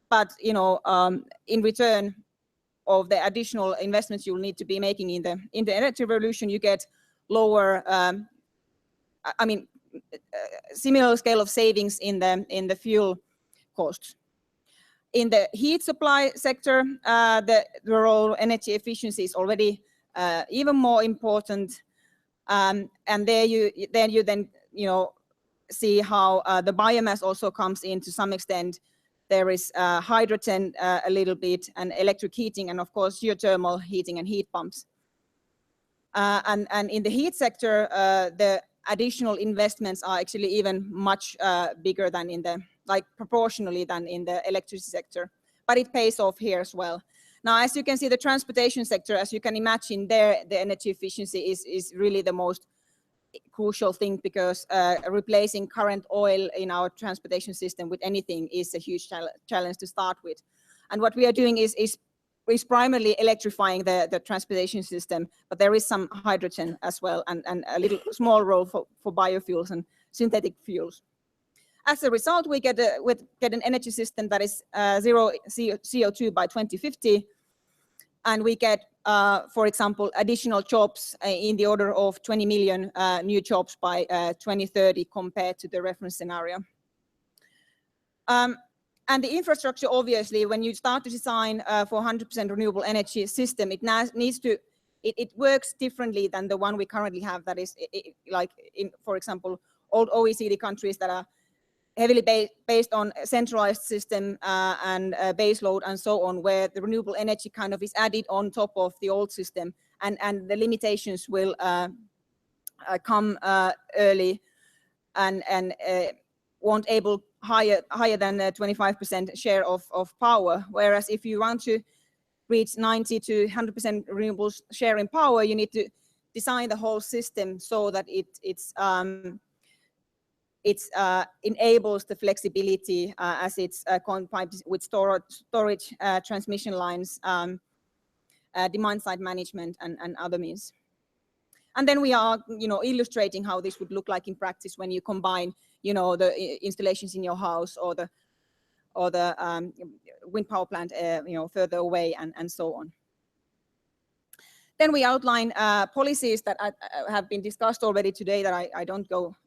but in return of the additional investments you'll need to be making in the energy revolution, you get lower, similar scale of savings in the fuel costs. In the heat supply sector, the role energy efficiency is already even more important. And there you see how the biomass also comes in to some extent. There is hydrogen a little bit, and electric heating, and of course geothermal heating and heat pumps. And in the heat sector, the additional investments are actually even much bigger than proportionally than in the electricity sector, but it pays off here as well. Now, as you can see, the transportation sector, as you can imagine, there the energy efficiency is really the most crucial thing, because replacing current oil in our transportation system with anything is a huge challenge to start with. And what we are doing is primarily electrifying the transportation system, but there is some hydrogen as well, and a little small role for biofuels and synthetic fuels. As a result, we get an energy system that is zero CO2 by 2050, and we get, for example, additional jobs in the order of 20 million new jobs by 2030 compared to the reference scenario. And the infrastructure, obviously, when you start to design for 100% renewable energy system, it works differently than the one we currently have. That is, like in, for example, old OECD countries that are heavily based on a centralized system and base load and so on, where the renewable energy kind of is added on top of the old system, and the limitations will come early and won't able higher than 25% share of power. Whereas if you want to reach 90 to 100% renewables share in power, you need to design the whole system so that it enables the flexibility as it's combined with storage, transmission lines, demand side management, and other means. And then we are, illustrating how this would look like in practice when you combine, the installations in your house or the wind power plant, further away, and so on. Then we outline policies that have been discussed already today that I don't go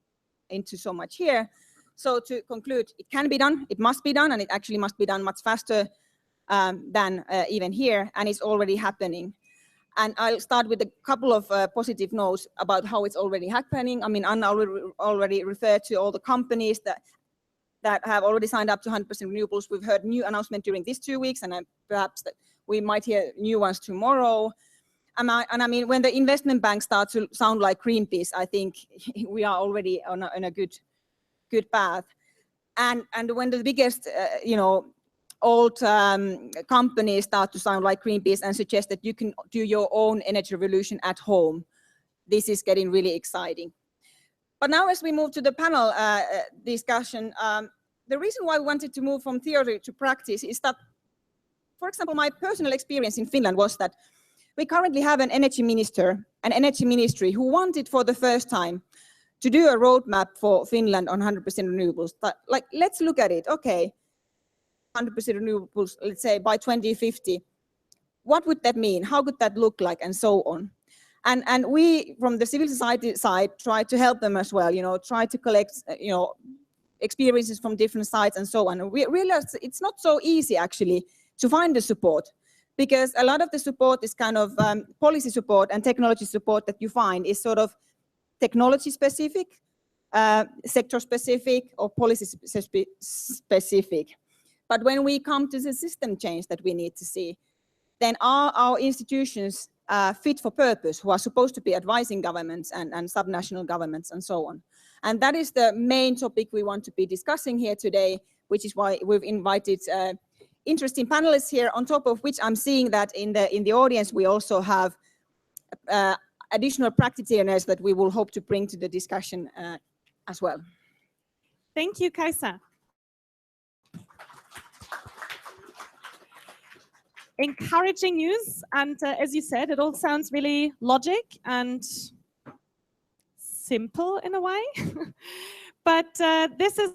into so much here. So to conclude, it can be done, it must be done, and it actually must be done much faster than even here, and it's already happening. And I'll start with a couple of positive notes about how it's already happening. I mean, Anna already referred to all the companies that have already signed up to 100% renewables. We've heard new announcement during these 2 weeks, and perhaps that we might hear new ones tomorrow. And I mean, when the investment banks start to sound like Greenpeace, I think we are already on a good path. And when the biggest, old companies start to sound like Greenpeace and suggest that you can do your own energy revolution at home, this is getting really exciting. But now, as we move to the panel discussion, the reason why we wanted to move from theory to practice is that, for example, my personal experience in Finland was that we currently have an energy ministry who wanted for the first time to do a roadmap for Finland on 100% renewables. But like, let's look at it. Okay, 100% renewables, let's say by 2050. What would that mean? How could that look like? And so on. And we, from the civil society side, try to help them as well. Try to collect, experiences from different sides and so on. And we realized it's not so easy actually to find the support, because a lot of the support is kind of policy support and technology support that you find is sort of technology specific, sector specific, or policy specific. But when we come to the system change that we need to see, then are our institutions fit for purpose, who are supposed to be advising governments and subnational governments and so on. And that is the main topic we want to be discussing here today, which is why we've invited interesting panelists here, on top of which I'm seeing that in the audience we also have additional practitioners that we will hope to bring to the discussion as well. Thank you, Kaisa. Encouraging news, and as you said, it all sounds really logic and simple in a way. But this is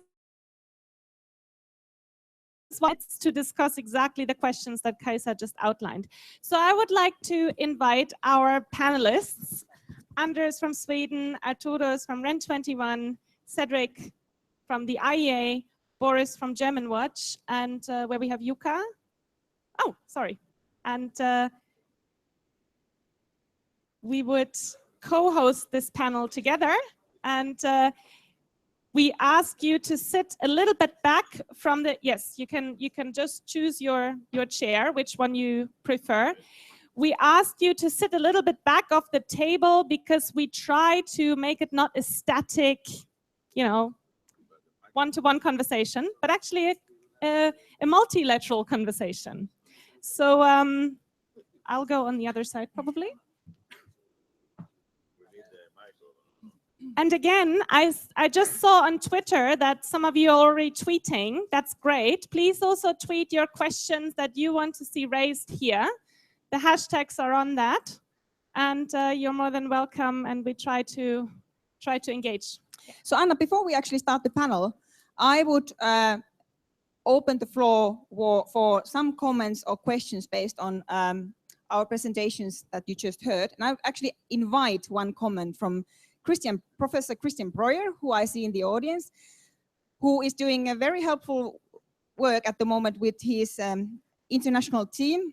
why it's to discuss exactly the questions that Kaisa just outlined. So I would like to invite our panelists, Anders from Sweden, Arturos from REN21, Cedric from the IEA, Boris from German Watch, and where we have Jukka. Oh, sorry. And we would co-host this panel together. And we ask you to sit a little bit back from the, yes, you can just choose your chair, which one you prefer. We ask you to sit a little bit back off the table because we try to make it not a static, one-to-one conversation, but actually a multilateral conversation. So I'll go on the other side probably. And again, I just saw on Twitter that some of you are already tweeting. That's great. Please also tweet your questions that you want to see raised here. The hashtags are on that. And you're more than welcome, and we try to engage. So Anna, before we actually start the panel, I would open the floor for some comments or questions based on our presentations that you just heard. And I would actually invite one comment from Professor Christian Breuer, who I see in the audience, who is doing a very helpful work at the moment with his international team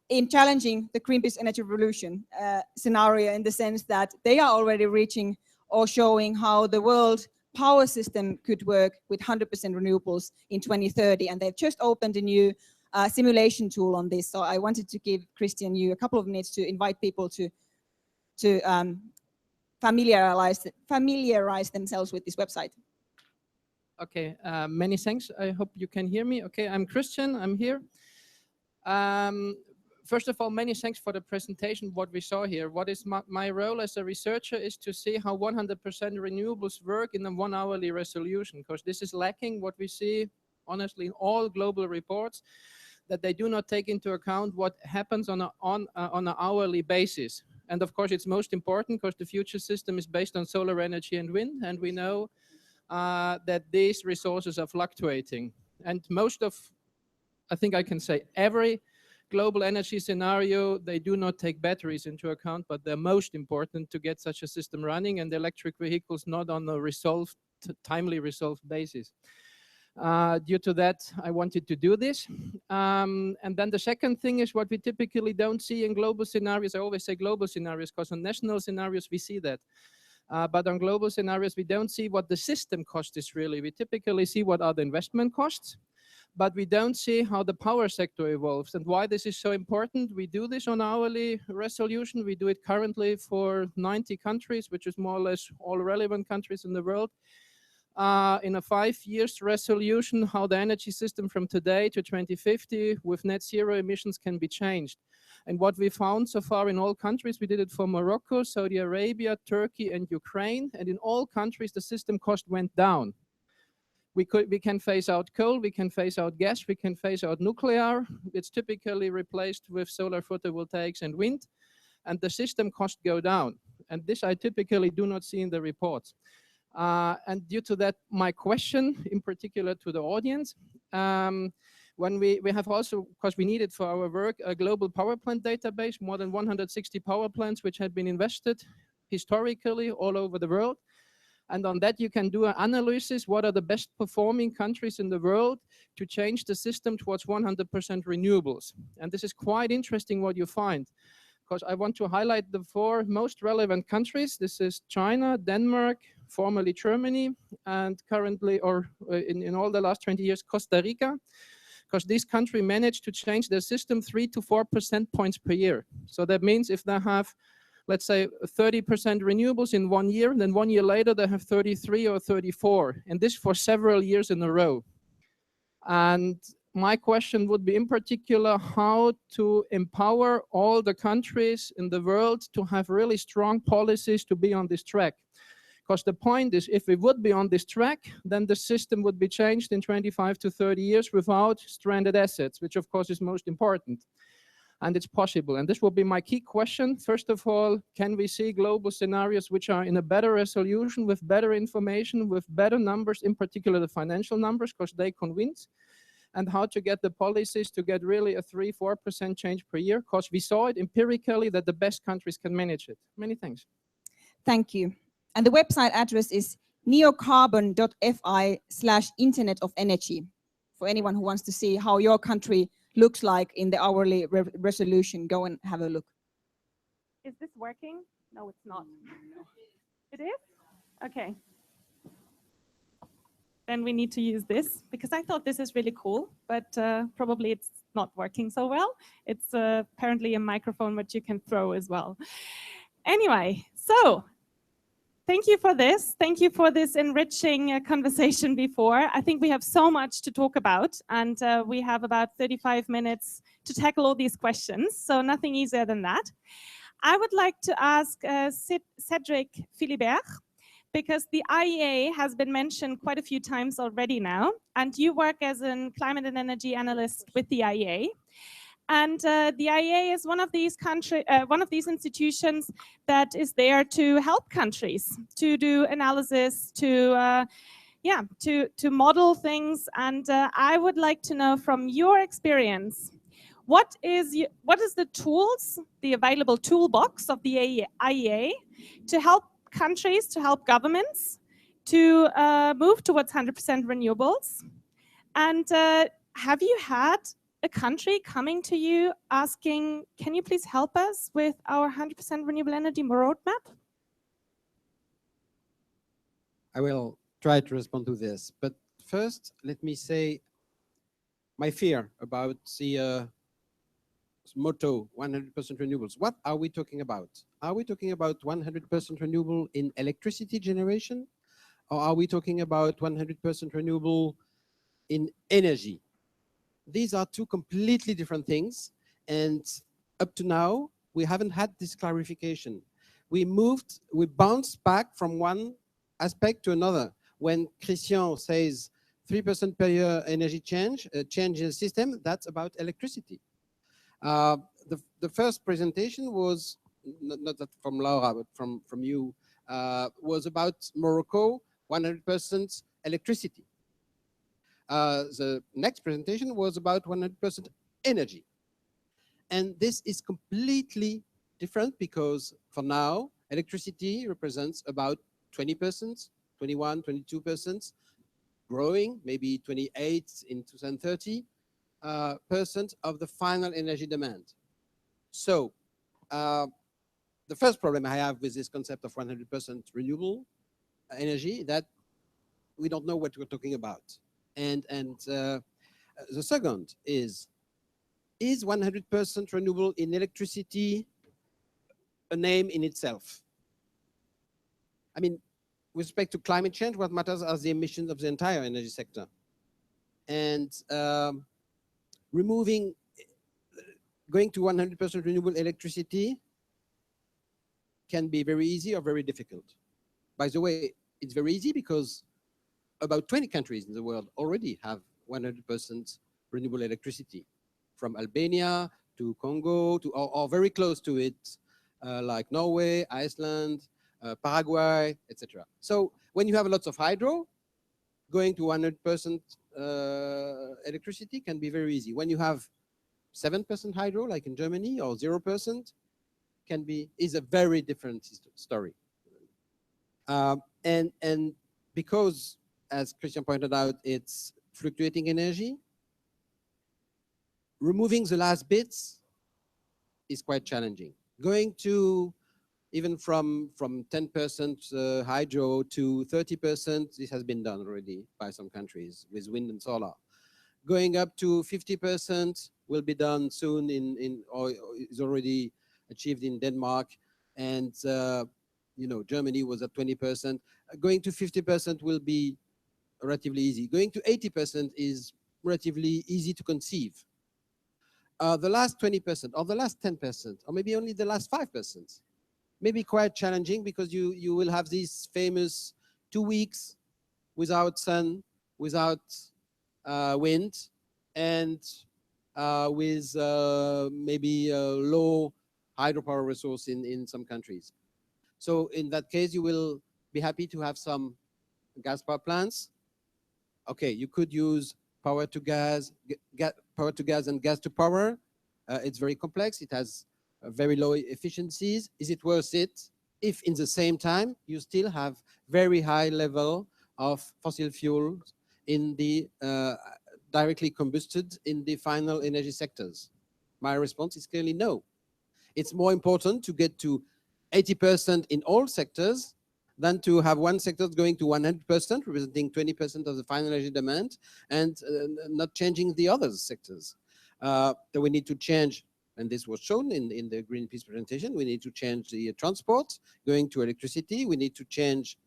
in challenging the Greenpeace energy revolution scenario, in the sense that they are already reaching or showing how the world power system could work with 100% renewables in 2030. And they've just opened a new simulation tool on this. So I wanted to give Christian you a couple of minutes to invite people to familiarize themselves with this website. Okay, many thanks. I hope you can hear me. Okay, I'm Christian, I'm here. First of all, many thanks for the presentation, what we saw here. What is my role as a researcher is to see how 100% renewables work in a 1 hourly resolution, because this is lacking what we see, honestly, in all global reports, that they do not take into account what happens on an hourly basis. And of course, it's most important because the future system is based on solar energy and wind, and we know that these resources are fluctuating. And most of, I think I can say, every global energy scenario, they do not take batteries into account, but they're most important to get such a system running, and electric vehicles not on a timely resolved basis. Due to that, I wanted to do this. And then the second thing is what we typically don't see in global scenarios. I always say global scenarios because on national scenarios we see that. But on global scenarios, we don't see what the system cost is really. We typically see what are the investment costs, but we don't see how the power sector evolves. And why this is so important, we do this on hourly resolution. We do it currently for 90 countries, which is more or less all relevant countries in the world. In a 5 years resolution, how the energy system from today to 2050 with net zero emissions can be changed. And what we found so far in all countries, we did it for Morocco, Saudi Arabia, Turkey, and Ukraine. And in all countries, the system cost went down. We can phase out coal, we can phase out gas, we can phase out nuclear. It's typically replaced with solar photovoltaics and wind, and the system cost go down. And this I typically do not see in the reports. And due to that, my question in particular to the audience, when we have also, because we need it for our work, a global power plant database, more than 160 power plants which have been invested historically all over the world. And on that, you can do an analysis, what are the best performing countries in the world to change the system towards 100% renewables. And this is quite interesting what you find, because I want to highlight the 4 most relevant countries. This is China, Denmark, formerly Germany, and currently, or in all the last 20 years, Costa Rica, because this country managed to change their system 3 to 4% points per year. So that means if they have, let's say, 30% renewables in 1 year, then 1 year later they have 33 or 34, and this for several years in a row. And my question would be in particular how to empower all the countries in the world to have really strong policies to be on this track. Because the point is, if we would be on this track, then the system would be changed in 25 to 30 years without stranded assets, which of course is most important. And it's possible. And this will be my key question. First of all, can we see global scenarios which are in a better resolution, with better information, with better numbers, in particular the financial numbers, because they convince, and how to get the policies to get really a 3-4% change per year, because we saw it empirically that the best countries can manage it. Many thanks. Thank you. And the website address is neocarbon.fi/Internet of Energy, for anyone who wants to see how your country looks like in the hourly resolution. Go and have a look. Is this working? No, it's not. It is? Okay. Then we need to use this, because I thought this is really cool, but probably it's not working so well. It's apparently a microphone which you can throw as well. Anyway, so thank you for this. Thank you for this enriching conversation before. I think we have so much to talk about, and we have about 35 minutes to tackle all these questions, so nothing easier than that. I would like to ask Cédric Philibert because the IEA has been mentioned quite a few times already now, and you work as a climate and energy analyst with the IEA. And the IEA is one of these institutions that is there to help countries to do analysis, to model things. And I would like to know from your experience, what is the tools, the available toolbox of the IEA to help countries, to help governments to move towards 100% renewables? And have you had a country coming to you asking, can you please help us with our 100% renewable energy roadmap? I will try to respond to this, but first let me say my fear about the motto 100% renewables. What are we talking about? Are we talking about 100% renewable in electricity generation, or are we talking about 100% renewable in energy? These are two completely different things, and up to now we haven't had this clarification. We bounced back from one aspect to another. When Christian says 3% per year energy change in the system, that's about electricity. The first presentation was, not that from Laura, but from you, was about Morocco, 100% electricity. The next presentation was about 100% energy. And this is completely different because for now, electricity represents about 20%, 21, 22%, growing, maybe 28 in 2030, percent of the final energy demand. So the first problem I have with this concept of 100% renewable energy that we don't know what we're talking about. And the second is 100% renewable in electricity a name in itself? I mean, with respect to climate change, what matters are the emissions of the entire energy sector. And going to 100% renewable electricity can be very easy or very difficult. By the way, it's very easy because about 20 countries in the world already have 100% renewable electricity, from Albania to Congo to or very close to it, like Norway, Iceland, Paraguay, etc. So when you have lots of hydro, going to 100% electricity can be very easy. When you have 7% hydro, like in Germany, or 0%, is a very different story. And because, as Christian pointed out, it's fluctuating energy, removing the last bits is quite challenging. Going to even from 10% hydro to 30%, this has been done already by some countries with wind and solar. Going up to 50% will be done soon or is already achieved in Denmark, and Germany was at 20%. Going to 50% will be relatively easy. Going to 80% is relatively easy to conceive. The last 20% or the last 10% or maybe only the last 5% may be quite challenging, because you will have these famous 2 weeks without sun, without wind, and with maybe a low hydropower resource in some countries. So in that case, you will be happy to have some gas power plants. Okay, you could use power to gas and gas to power. It's very complex. It has very low efficiencies. Is it worth it if in the same time you still have very high level of fossil fuels in the directly combusted in the final energy sectors? My response is clearly no. It's more important to get to 80% in all sectors than to have one sector going to 100%, representing 20% of the final energy demand, and not changing the other sectors. That we need to change, and this was shown in the Greenpeace presentation, we need to change the transport, going to electricity. We need to change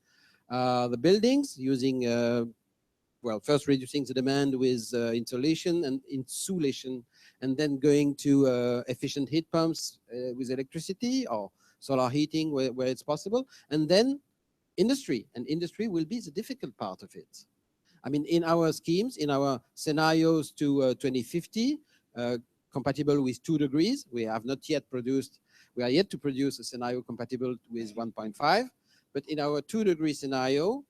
the buildings using, first reducing the demand with insulation, and then going to efficient heat pumps with electricity or solar heating where it's possible, and then industry, and industry will be the difficult part of it. I mean, in our schemes, in our scenarios to 2050, compatible with 2 degrees, we have not yet produced, we are yet to produce a scenario compatible with 1.5, but in our 2-degree scenario,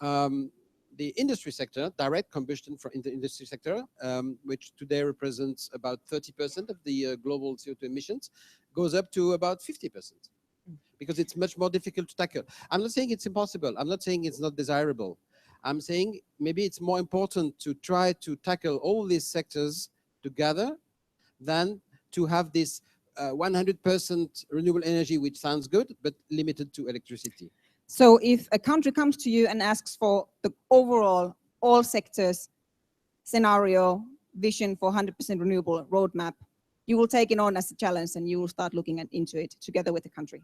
the industry sector, direct combustion in the industry sector, which today represents about 30% of the global CO2 emissions, goes up to about 50%, because it's much more difficult to tackle. I'm not saying it's impossible. I'm not saying it's not desirable. I'm saying maybe it's more important to try to tackle all these sectors together than to have this 100% renewable energy, which sounds good, but limited to electricity. So if a country comes to you and asks for the overall, all sectors scenario, vision for 100% renewable roadmap, you will take it on as a challenge and you will start looking into it together with the country.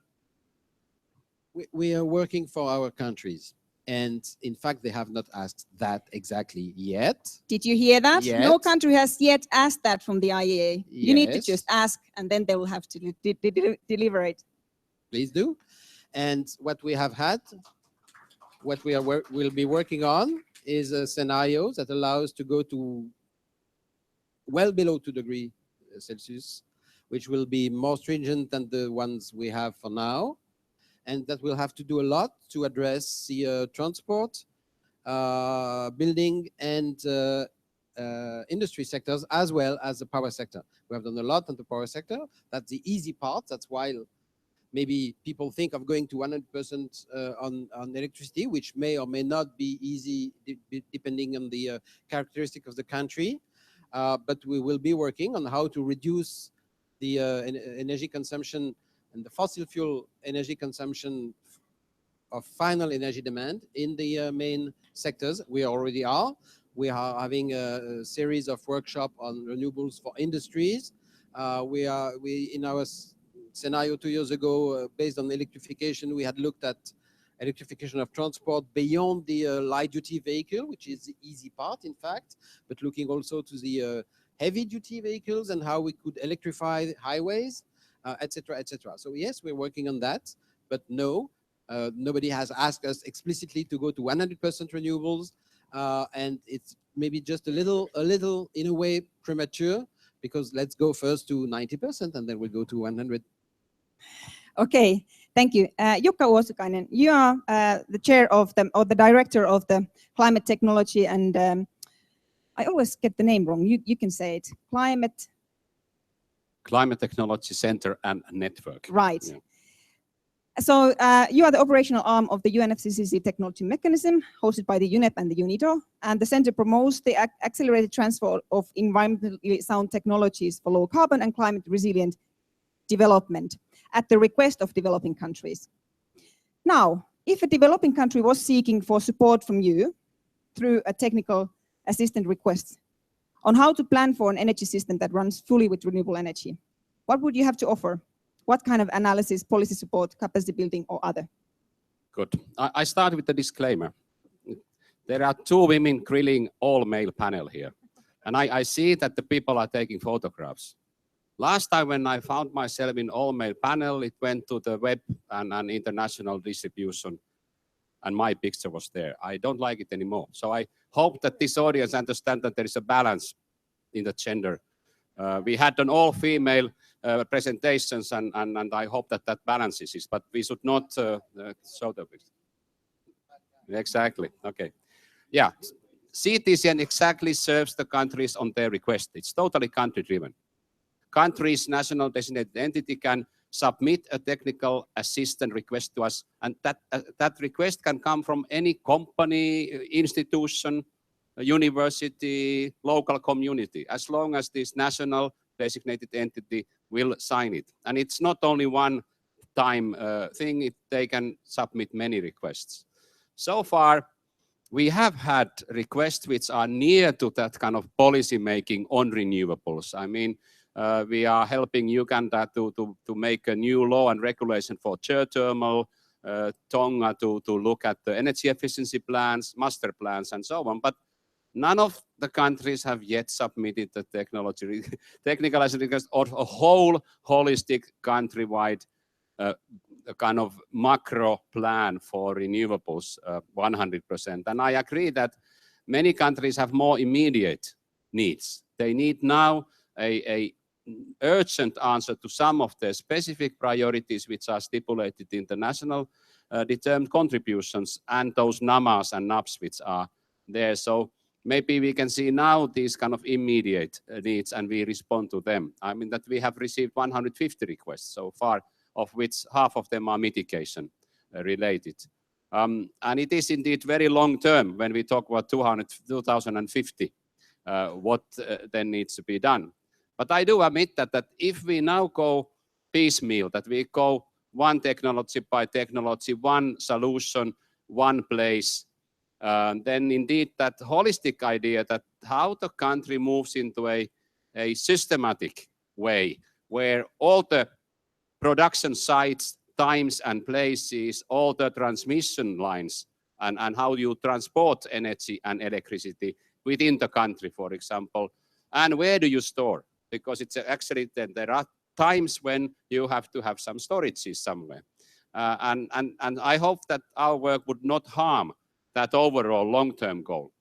We are working for our countries. And in fact, they have not asked that exactly yet. Did you hear that? Yet. No country has yet asked that from the IEA. You need to Yes. just ask, and then they will have to deliberate. Please do. And what we have had, what we will be working on is a scenario that allows to go to well below 2 degrees Celsius, which will be more stringent than the ones we have for now. And that will have to do a lot to address the transport, building, and industry sectors, as well as the power sector. We have done a lot on the power sector. That's the easy part. That's why maybe people think of going to 100% on electricity, which may or may not be easy depending on the characteristic of the country. But we will be working on how to reduce the energy consumption and the fossil fuel energy consumption of final energy demand in the main sectors. We already are. We are having a series of workshops on renewables for industries. In our scenario 2 years ago, based on electrification, we had looked at electrification of transport beyond the light-duty vehicle, which is the easy part, in fact, but looking also to the heavy-duty vehicles and how we could electrify highways, etc., etc. So yes, we're working on that, but no, nobody has asked us explicitly to go to 100% renewables, and it's maybe just a little, in a way, premature, because let's go first to 90% and then we'll go to 100. Okay, thank you. Jukka Uosukainen, you are the chair of the director of the climate technology, and I always get the name wrong. You can say it. Climate Technology Center and Network. Right. Yeah. So you are the operational arm of the UNFCCC technology mechanism, hosted by the UNEP and the UNIDO, and the center promotes the accelerated transfer of environmentally sound technologies for low carbon and climate resilient development at the request of developing countries. Now, if a developing country was seeking for support from you through a technical assistant request on how to plan for an energy system that runs fully with renewable energy, what would you have to offer? What kind of analysis, policy support, capacity building, or other? Good. I start with the disclaimer. There are 2 women grilling all-male panel here. And I see that the people are taking photographs. Last time when I found myself in all-male panel, it went to the web and international distribution, and my picture was there. I don't like it anymore. So I hope that this audience understands that there is a balance in the gender. We had an all-female presentations, and I hope that that balances it, but we should not show the picture. Exactly, okay. Yeah, CTCN exactly serves the countries on their request. It's totally country-driven. Country's national designated entity can submit a technical assistant request to us, and that request can come from any company, institution, university, local community, as long as this national designated entity will sign it. And it's not only one time thing, they can submit many requests. So far, we have had requests which are near to that kind of policy making on renewables. I mean, we are helping Uganda to make a new law and regulation for geothermal, Tonga to look at the energy efficiency plans, master plans, and so on. But none of the countries have yet submitted the technical request or a whole holistic countrywide a kind of macro plan for renewables 100%. And I agree that many countries have more immediate needs. They need now a urgent answer to some of the specific priorities which are stipulated in the national determined contributions and those NAMAs and NAPs which are there. So maybe we can see now these kind of immediate needs and we respond to them. I mean that we have received 150 requests so far, of which half of them are mitigation related. And it is indeed very long term when we talk about 2050, what then needs to be done. But I do admit that if we now go piecemeal, that we go one technology by technology, one solution, one place, then indeed that holistic idea that how the country moves into a systematic way where all the production sites, times and places, all the transmission lines, and how you transport energy and electricity within the country, for example, and where do you store? Because it's actually then there are times when you have to have some storages somewhere. And I hope that our work would not harm that overall long-term goal.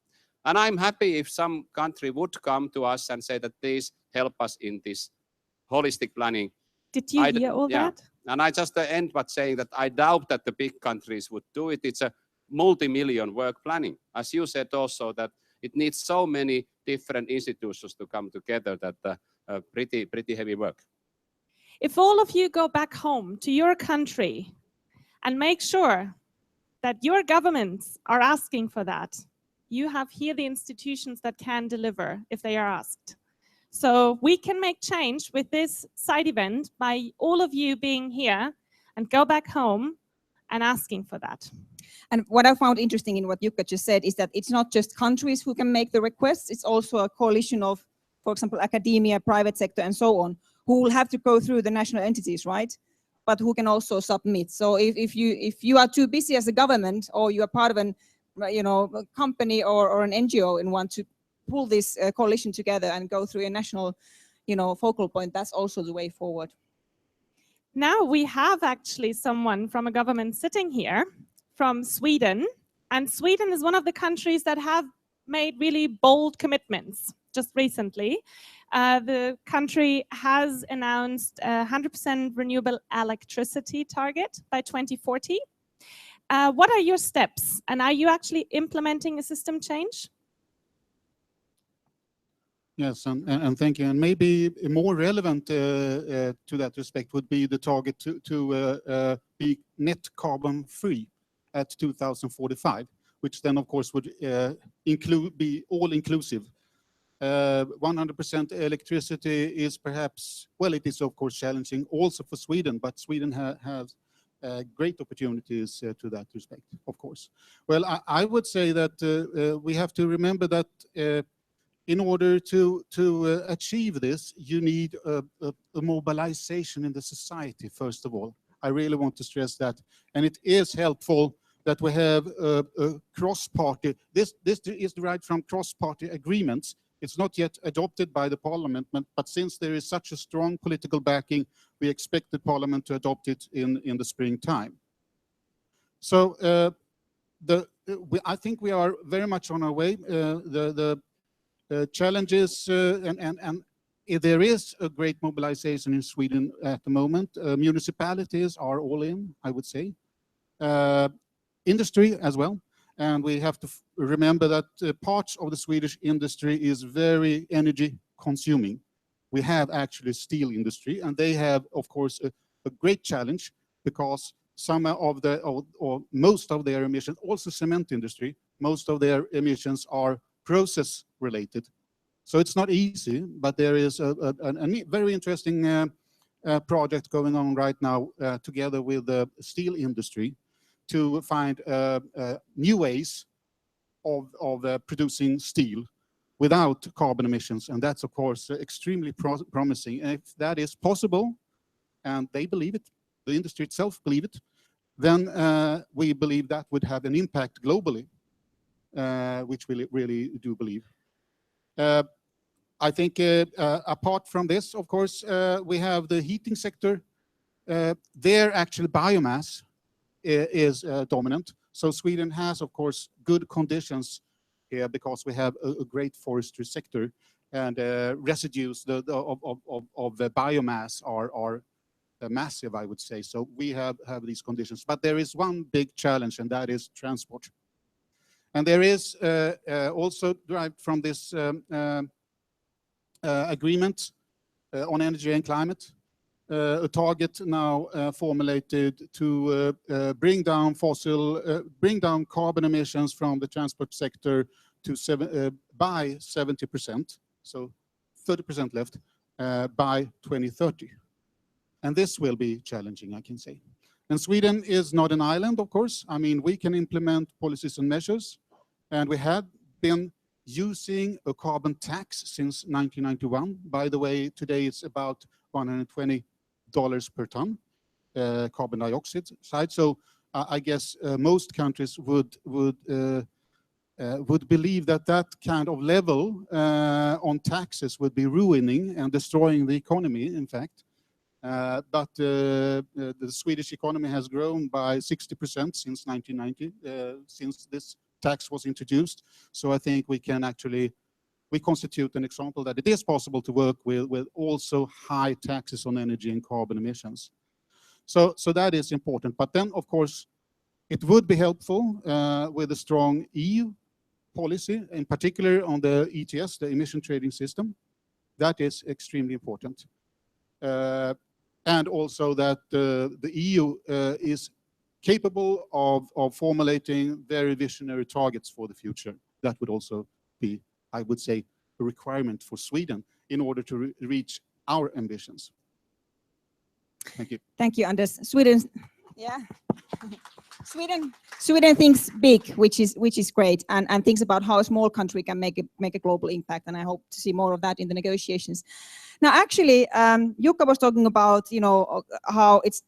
And I'm happy if some country would come to us and say that please help us in this holistic planning. Did you hear all that? And I just end by saying that I doubt that the big countries would do it. It's a multi-million work planning. As you said also that it needs so many different institutions to come together that pretty heavy work. If all of you go back home to your country and make sure that your governments are asking for that, you have here the institutions that can deliver if they are asked. So we can make change with this side event by all of you being here and go back home and asking for that. And what I found interesting in what Jukka just said is that it's not just countries who can make the requests, it's also a coalition of, for example, academia, private sector, and so on, who will have to go through the national entities, right? But who can also submit. So if you are too busy as a government, or you are part of an, a company or an NGO and want to pull this coalition together and go through a national, focal point, that's also the way forward. Now we have actually someone from a government sitting here from Sweden, and Sweden is one of the countries that have made really bold commitments just recently. The country has announced a 100% renewable electricity target by 2040. What are your steps, and are you actually implementing a system change? Yes, and thank you. And maybe more relevant to that respect would be the target to be net carbon free at 2045, which then of course would be all inclusive. 100% electricity is perhaps, well, it is of course challenging also for Sweden, but Sweden has great opportunities to that respect, of course. Well, I would say that we have to remember that in order to achieve this, you need a mobilization in the society, first of all. I really want to stress that. And it is helpful that we have a cross-party. This is derived from cross-party agreements. It's not yet adopted by the parliament, but since there is such a strong political backing, we expect the parliament to adopt it in the springtime. So I think we are very much on our way. The challenges and there is a great mobilization in Sweden at the moment. Municipalities are all in, I would say. Industry as well. And we have to remember that parts of the Swedish industry is very energy consuming. We have actually steel industry, and they have, of course, a great challenge because some of or most of their emissions, also cement industry, most of their emissions are process related. So it's not easy, but there is a very interesting project going on right now together with the steel industry to find new ways of producing steel without carbon emissions. And that's, of course, extremely promising. And if that is possible, and they believe it, the industry itself believe it, then we believe that would have an impact globally, which we really do believe. I think apart from this, of course, we have the heating sector there actually biomass is dominant. So Sweden has, of course, good conditions here because we have a great forestry sector, and residues of the biomass are massive, I would say. So we have these conditions. But there is one big challenge, and that is transport. And there is also derived from this agreement on energy and climate, a target now formulated to bring down carbon emissions from the transport sector to by 70%, so 30% left by 2030. And this will be challenging, I can say. And Sweden is not an island, of course. I mean, we can implement policies and measures, and we have been using a carbon tax since 1991. By the way, today it's about $120 per ton carbon dioxide side. So I guess most countries would believe that kind of level on taxes would be ruining and destroying the economy, in fact. But the Swedish economy has grown by 60% since 1990, since this tax was introduced. So I think we constitute an example that it is possible to work with also high taxes on energy and carbon emissions. So that is important. But then, of course, it would be helpful with a strong EU policy, in particular on the ETS, the emission trading system. That is extremely important. And also that the EU is capable of formulating very visionary targets for the future. That would also be, I would say, a requirement for Sweden in order to reach our ambitions. Thank you. Thank you, Anders. Sweden thinks big, which is great, and thinks about how a small country can make a global impact. And I hope to see more of that in the negotiations. Now, actually, Jukka was talking about how it's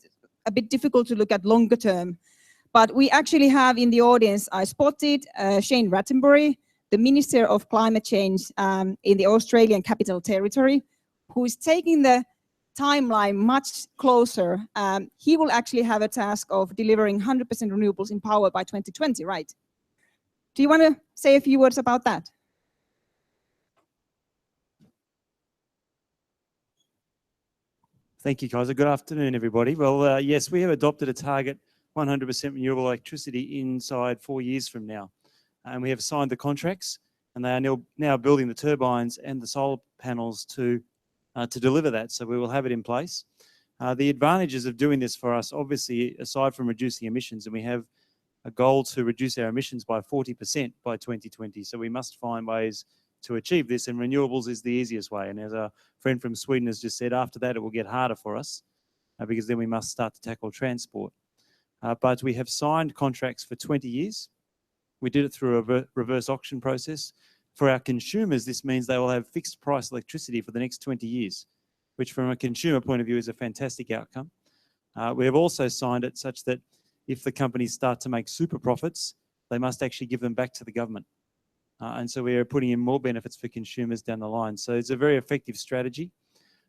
a bit difficult to look at longer term, but we actually have in the audience, I spotted Shane Rattenbury, the Minister of Climate Change in the Australian Capital Territory, who is taking the timeline much closer. He will actually have a task of delivering 100% renewables in power by 2020, right? Do you want to say a few words about that? Thank you, Kaiser. Good afternoon, everybody. Well, yes, we have adopted a target 100% renewable electricity inside 4 years from now. And we have signed the contracts, and they are now building the turbines and the solar panels to deliver that. So we will have it in place. The advantages of doing this for us, obviously, aside from reducing emissions, and we have a goal to reduce our emissions by 40% by 2020. So we must find ways to achieve this, and renewables is the easiest way. And as our friend from Sweden has just said, after that it will get harder for us because then we must start to tackle transport. But we have signed contracts for 20 years. We did it through a reverse auction process. For our consumers, this means they will have fixed price electricity for the next 20 years, which from a consumer point of view is a fantastic outcome. We have also signed it such that if the companies start to make super profits, they must actually give them back to the government. And so we are putting in more benefits for consumers down the line. So it's a very effective strategy.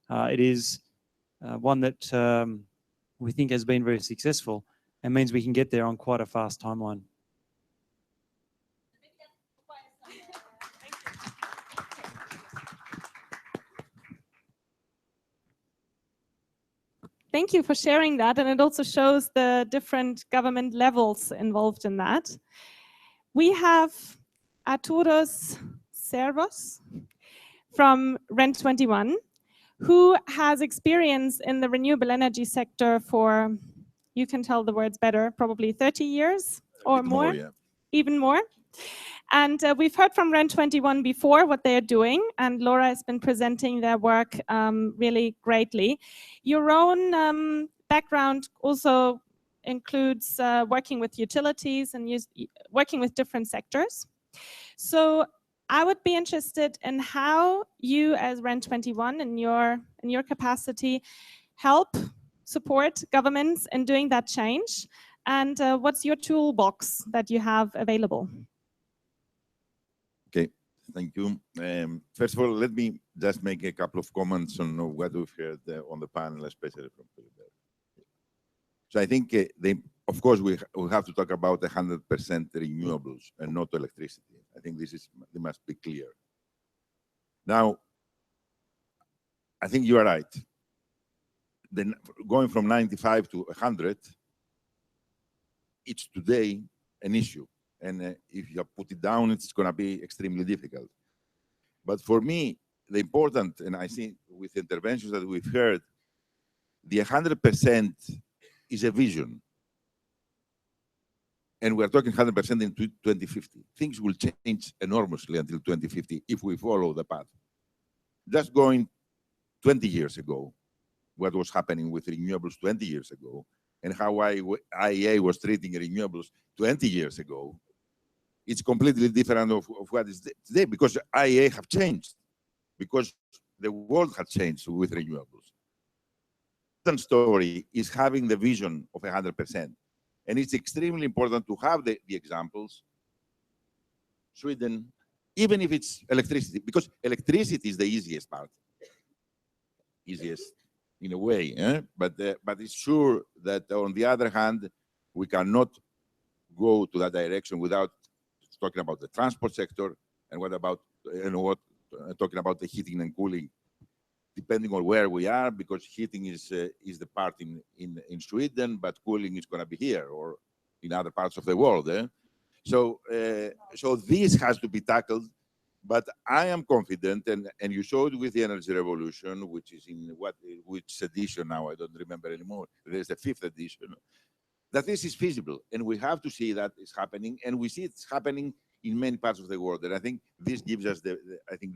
It is one that we think has been very successful and means we can get there on quite a fast timeline. Thank you for sharing that, and it also shows the different government levels involved in that. We have Arturos Servos from Rent21, who has experience in the renewable energy sector for, you can tell the words better, probably 30 years or more, yeah. Even more. And we've heard from Rent21 before what they're doing, and Laura has been presenting their work really greatly. Your own background also includes working with utilities and working with different sectors. So I would be interested in how you as Rent21 in your capacity help support governments in doing that change, and what's your toolbox that you have available? Okay, thank you. First of all, let me just make a couple of comments on what we've heard on the panel, especially from Philip. So I think of course, we have to talk about 100% renewables and not electricity. I think they must be clear. Now, I think you are right. Then going from 95 to 100, it's today an issue. And if you put it down, it's going to be extremely difficult. But for me, the important, and I think with interventions that we've heard, the 100% is a vision. And we're talking 100% in 2050. Things will change enormously until 2050 if we follow the path. Just going 20 years ago, what was happening with renewables 20 years ago, and how IEA was treating renewables 20 years ago, it's completely different of what is today, because IEA have changed, because the world has changed with renewables. The story is having the vision of 100%. And it's extremely important to have the examples. Sweden, even if it's electricity, because electricity is the easiest part. Easiest in a way, but it's sure that on the other hand, we cannot go to that direction without talking about the transport sector and talking about the heating and cooling, depending on where we are, because heating is the part in Sweden, but cooling is going to be here or in other parts of the world. So this has to be tackled. But I am confident, and you showed with the energy revolution, which is in which edition now, I don't remember anymore. There's the 5th edition, that this is feasible. And we have to see that it's happening, and we see it's happening in many parts of the world. And I think this gives us the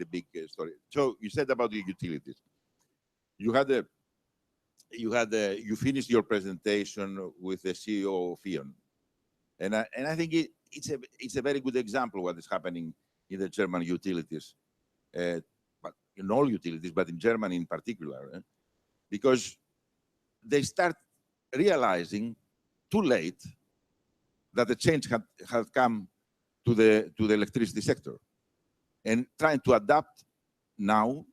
big story. So you said about the utilities. You finished your presentation with the CEO of E.ON. And I think it's a very good example of what is happening in the German utilities, but in all utilities, but in Germany in particular, because they start realizing too late that the change had come to the electricity sector, and trying to adapt now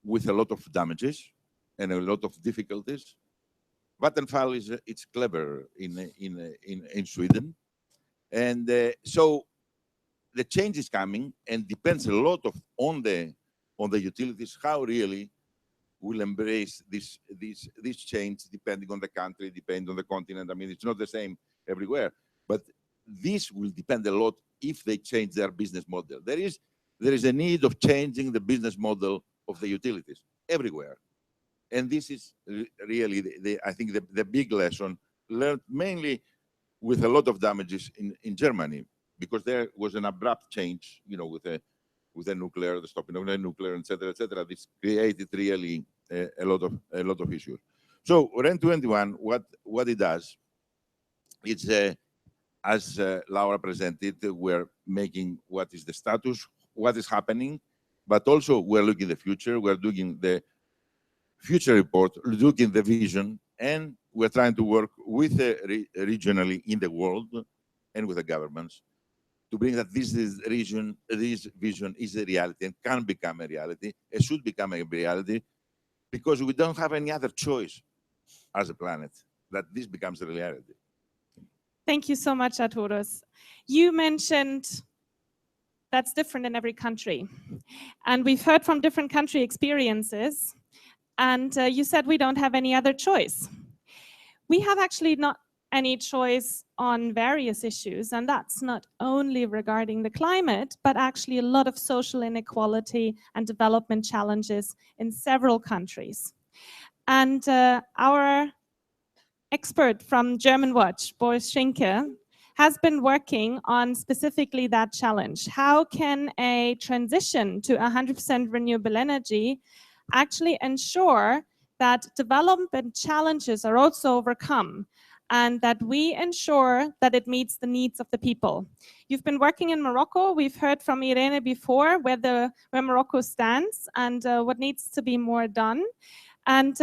with a lot of damages and a lot of difficulties. Vattenfall it's clever in Sweden, and so the change is coming, and depends a lot on the utilities how really will embrace this change, depending on the country, depending on the continent. I mean, it's not the same everywhere, but this will depend a lot if they change their business model. There is a need of changing the business model of the utilities everywhere, and this is really I think the big lesson learned mainly with a lot of damages in Germany, because there was an abrupt change, with the nuclear, the stopping of the nuclear, etc., etc. This created really a lot of issues. So REN 21, what it does, it's as Laura presented, we're making what is the status, what is happening, but also we're looking at the future. We're doing the future report, looking at the vision, and we're trying to work with regionally in the world and with the governments to bring that this vision is a reality and can become a reality. It should become a reality, because we don't have any other choice as a planet that this becomes a reality. Thank you so much, Arturos. You mentioned that's different in every country. And we've heard from different country experiences. And you said we don't have any other choice. We have actually not any choice on various issues, and that's not only regarding the climate, but actually a lot of social inequality and development challenges in several countries. And our expert from German Watch, Boris Schinke, has been working on specifically that challenge. How can a transition to 100% renewable energy actually ensure that development challenges are also overcome, and that we ensure that it meets the needs of the people? You've been working in Morocco. We've heard from Irene before where Morocco stands and what needs to be more done. And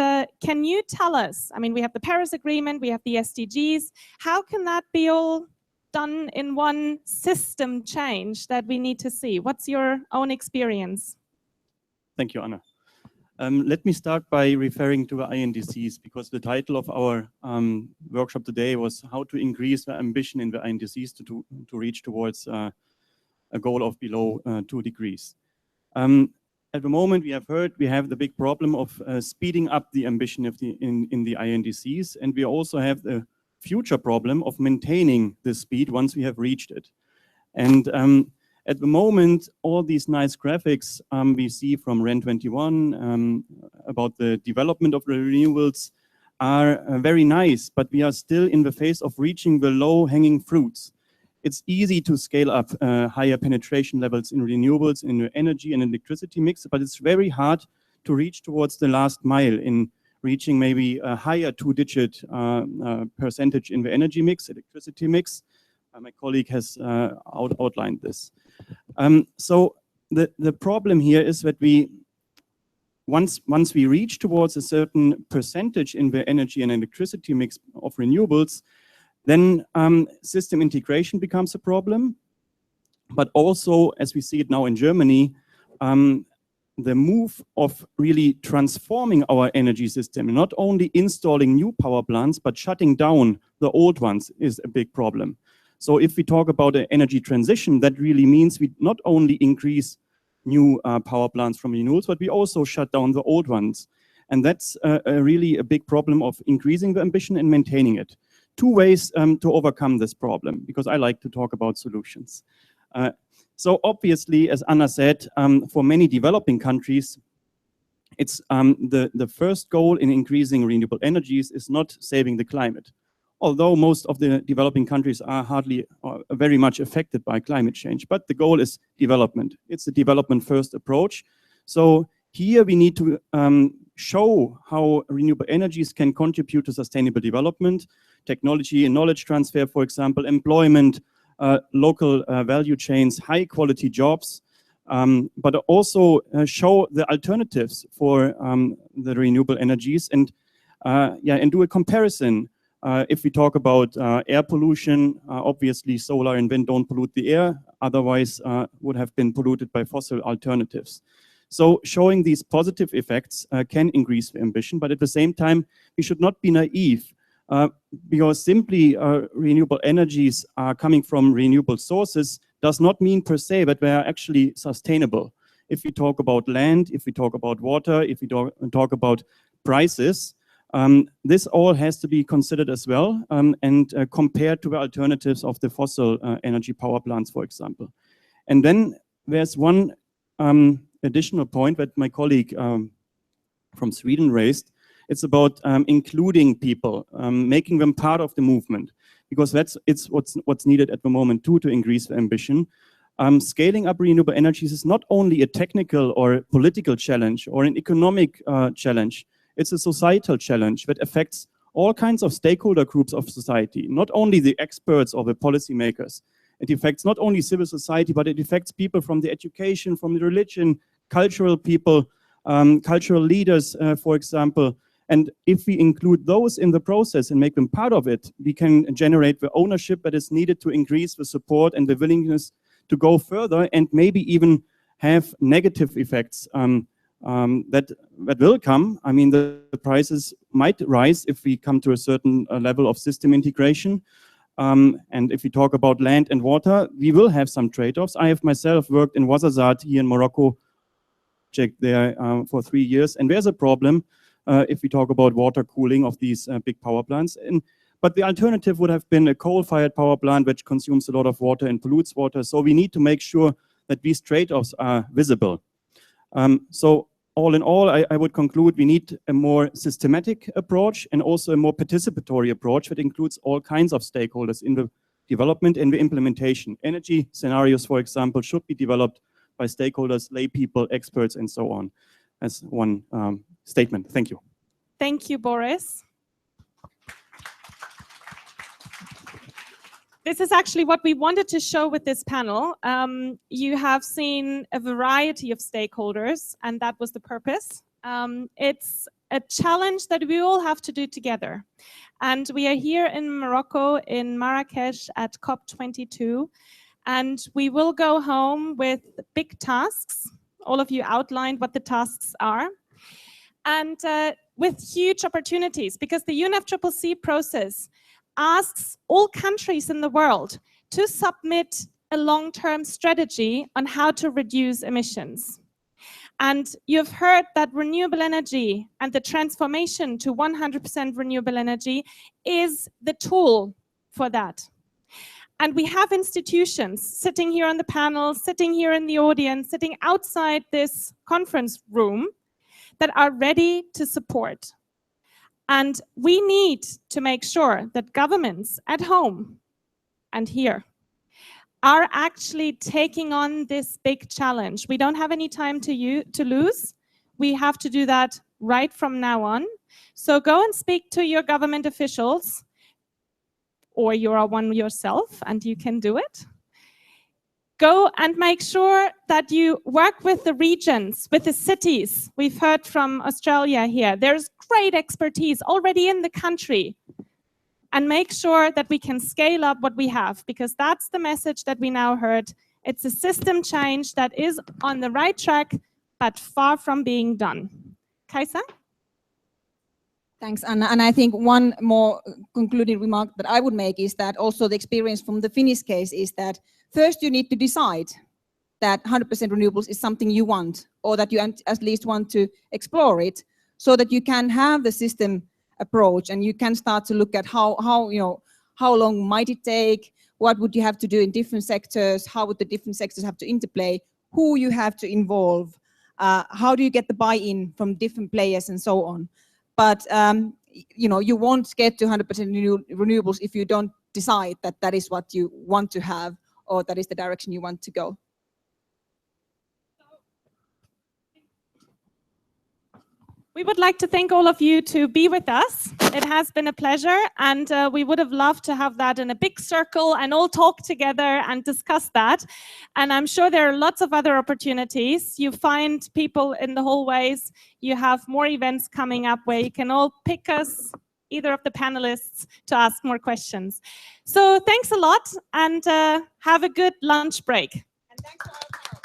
can you tell us, I mean, we have the Paris Agreement, we have the SDGs. How can that be all done in one system change that we need to see? What's your own experience? Thank you, Anna. Let me start by referring to the INDCs, because the title of our workshop today was how to increase the ambition in the INDCs to reach towards a goal of below 2 degrees. At the moment, we have heard we have the big problem of speeding up the ambition of in the INDCs, and we also have the future problem of maintaining the speed once we have reached it. And at the moment, all these nice graphics we see from REN21 about the development of the renewables are very nice, but we are still in the phase of reaching the low-hanging fruits. It's easy to scale up higher penetration levels in renewables, in the energy and electricity mix, but it's very hard to reach towards the last mile in reaching maybe a higher 2-digit percentage in the energy mix, electricity mix. My colleague has outlined this. So the problem here is that once we reach towards a certain percentage in the energy and electricity mix of renewables, then system integration becomes a problem. But also, as we see it now in Germany, the move of really transforming our energy system, not only installing new power plants, but shutting down the old ones is a big problem. So if we talk about an energy transition, that really means we not only increase new power plants from renewables, but we also shut down the old ones. And that's really a big problem of increasing the ambition and maintaining it. 2 ways to overcome this problem, because I like to talk about solutions. So obviously, as Anna said, for many developing countries, it's the first goal in increasing renewable energies is not saving the climate. Although most of the developing countries are hardly or very much affected by climate change, but the goal is development. It's a development first approach. So here we need to show how renewable energies can contribute to sustainable development, technology and knowledge transfer, for example, employment, local value chains, high quality jobs, but also show the alternatives for the renewable energies and do a comparison. If we talk about air pollution, obviously solar and wind don't pollute the air, otherwise would have been polluted by fossil alternatives. So showing these positive effects can increase the ambition, but at the same time, we should not be naive because simply renewable energies are coming from renewable sources does not mean per se that they are actually sustainable. If we talk about land, if we talk about water, if we talk about prices, this all has to be considered as well and compared to the alternatives of the fossil energy power plants, for example. And then there's one additional point that my colleague from Sweden raised. It's about including people, making them part of the movement, because it's what's needed at the moment too to increase the ambition. Scaling up renewable energies is not only a technical or political challenge or an economic challenge. It's a societal challenge that affects all kinds of stakeholder groups of society, not only the experts or the policymakers. It affects not only civil society, but it affects people from the education, from the religion, cultural people, cultural leaders, for example. And if we include those in the process and make them part of it, we can generate the ownership that is needed to increase the support and the willingness to go further and maybe even have negative effects that will come. I mean, the prices might rise if we come to a certain level of system integration. And if we talk about land and water, we will have some trade-offs. I have myself worked in Ouarzazate here in Morocco, checked there for 3 years, and there's a problem if we talk about water cooling of these big power plants. But the alternative would have been a coal-fired power plant which consumes a lot of water and pollutes water. So we need to make sure that these trade-offs are visible. So all in all, I would conclude we need a more systematic approach and also a more participatory approach that includes all kinds of stakeholders in the development and the implementation. Energy scenarios, for example, should be developed by stakeholders, lay people, experts, and so on, as one statement. Thank you. Thank you, Boris. This is actually what we wanted to show with this panel. You have seen a variety of stakeholders, and that was the purpose. It's a challenge that we all have to do together. And we are here in Morocco, in Marrakesh at COP22, and we will go home with big tasks. All of you outlined what the tasks are. and with huge opportunities, because the UNFCCC process asks all countries in the world to submit a long-term strategy on how to reduce emissions. And you've heard that renewable energy and the transformation to 100% renewable energy is the tool for that. And we have institutions sitting here on the panel, sitting here in the audience, sitting outside this conference room that are ready to support. And we need to make sure that governments at home and here are actually taking on this big challenge. We don't have any time to lose. We have to do that right from now on. So go and speak to your government officials, or you are one yourself and you can do it. Go and make sure that you work with the regions, with the cities. We've heard from Australia here. There's great expertise already in the country. And make sure that we can scale up what we have, because that's the message that we now heard. It's a system change that is on the right track, but far from being done. Kaisa? Thanks, Anna. And I think one more concluding remark that I would make is that also the experience from the Finnish case is that first you need to decide that 100% renewables is something you want, or that you at least want to explore it, so that you can have the system approach and you can start to look at how long might it take, what would you have to do in different sectors, how would the different sectors have to interplay, who you have to involve, how do you get the buy-in from different players and so on. But you won't get to 100% renewables if you don't decide that that is what you want to have, or that is the direction you want to go. We would like to thank all of you to be with us. It has been a pleasure, and we would have loved to have that in a big circle and all talk together and discuss that. And I'm sure there are lots of other opportunities. You find people in the hallways. You have more events coming up where you can all pick us, either of the panelists, to ask more questions. So thanks a lot, and have a good lunch break. And thanks for our panel.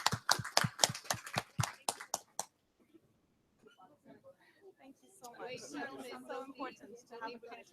Thank you so much. It's so important to have a panel.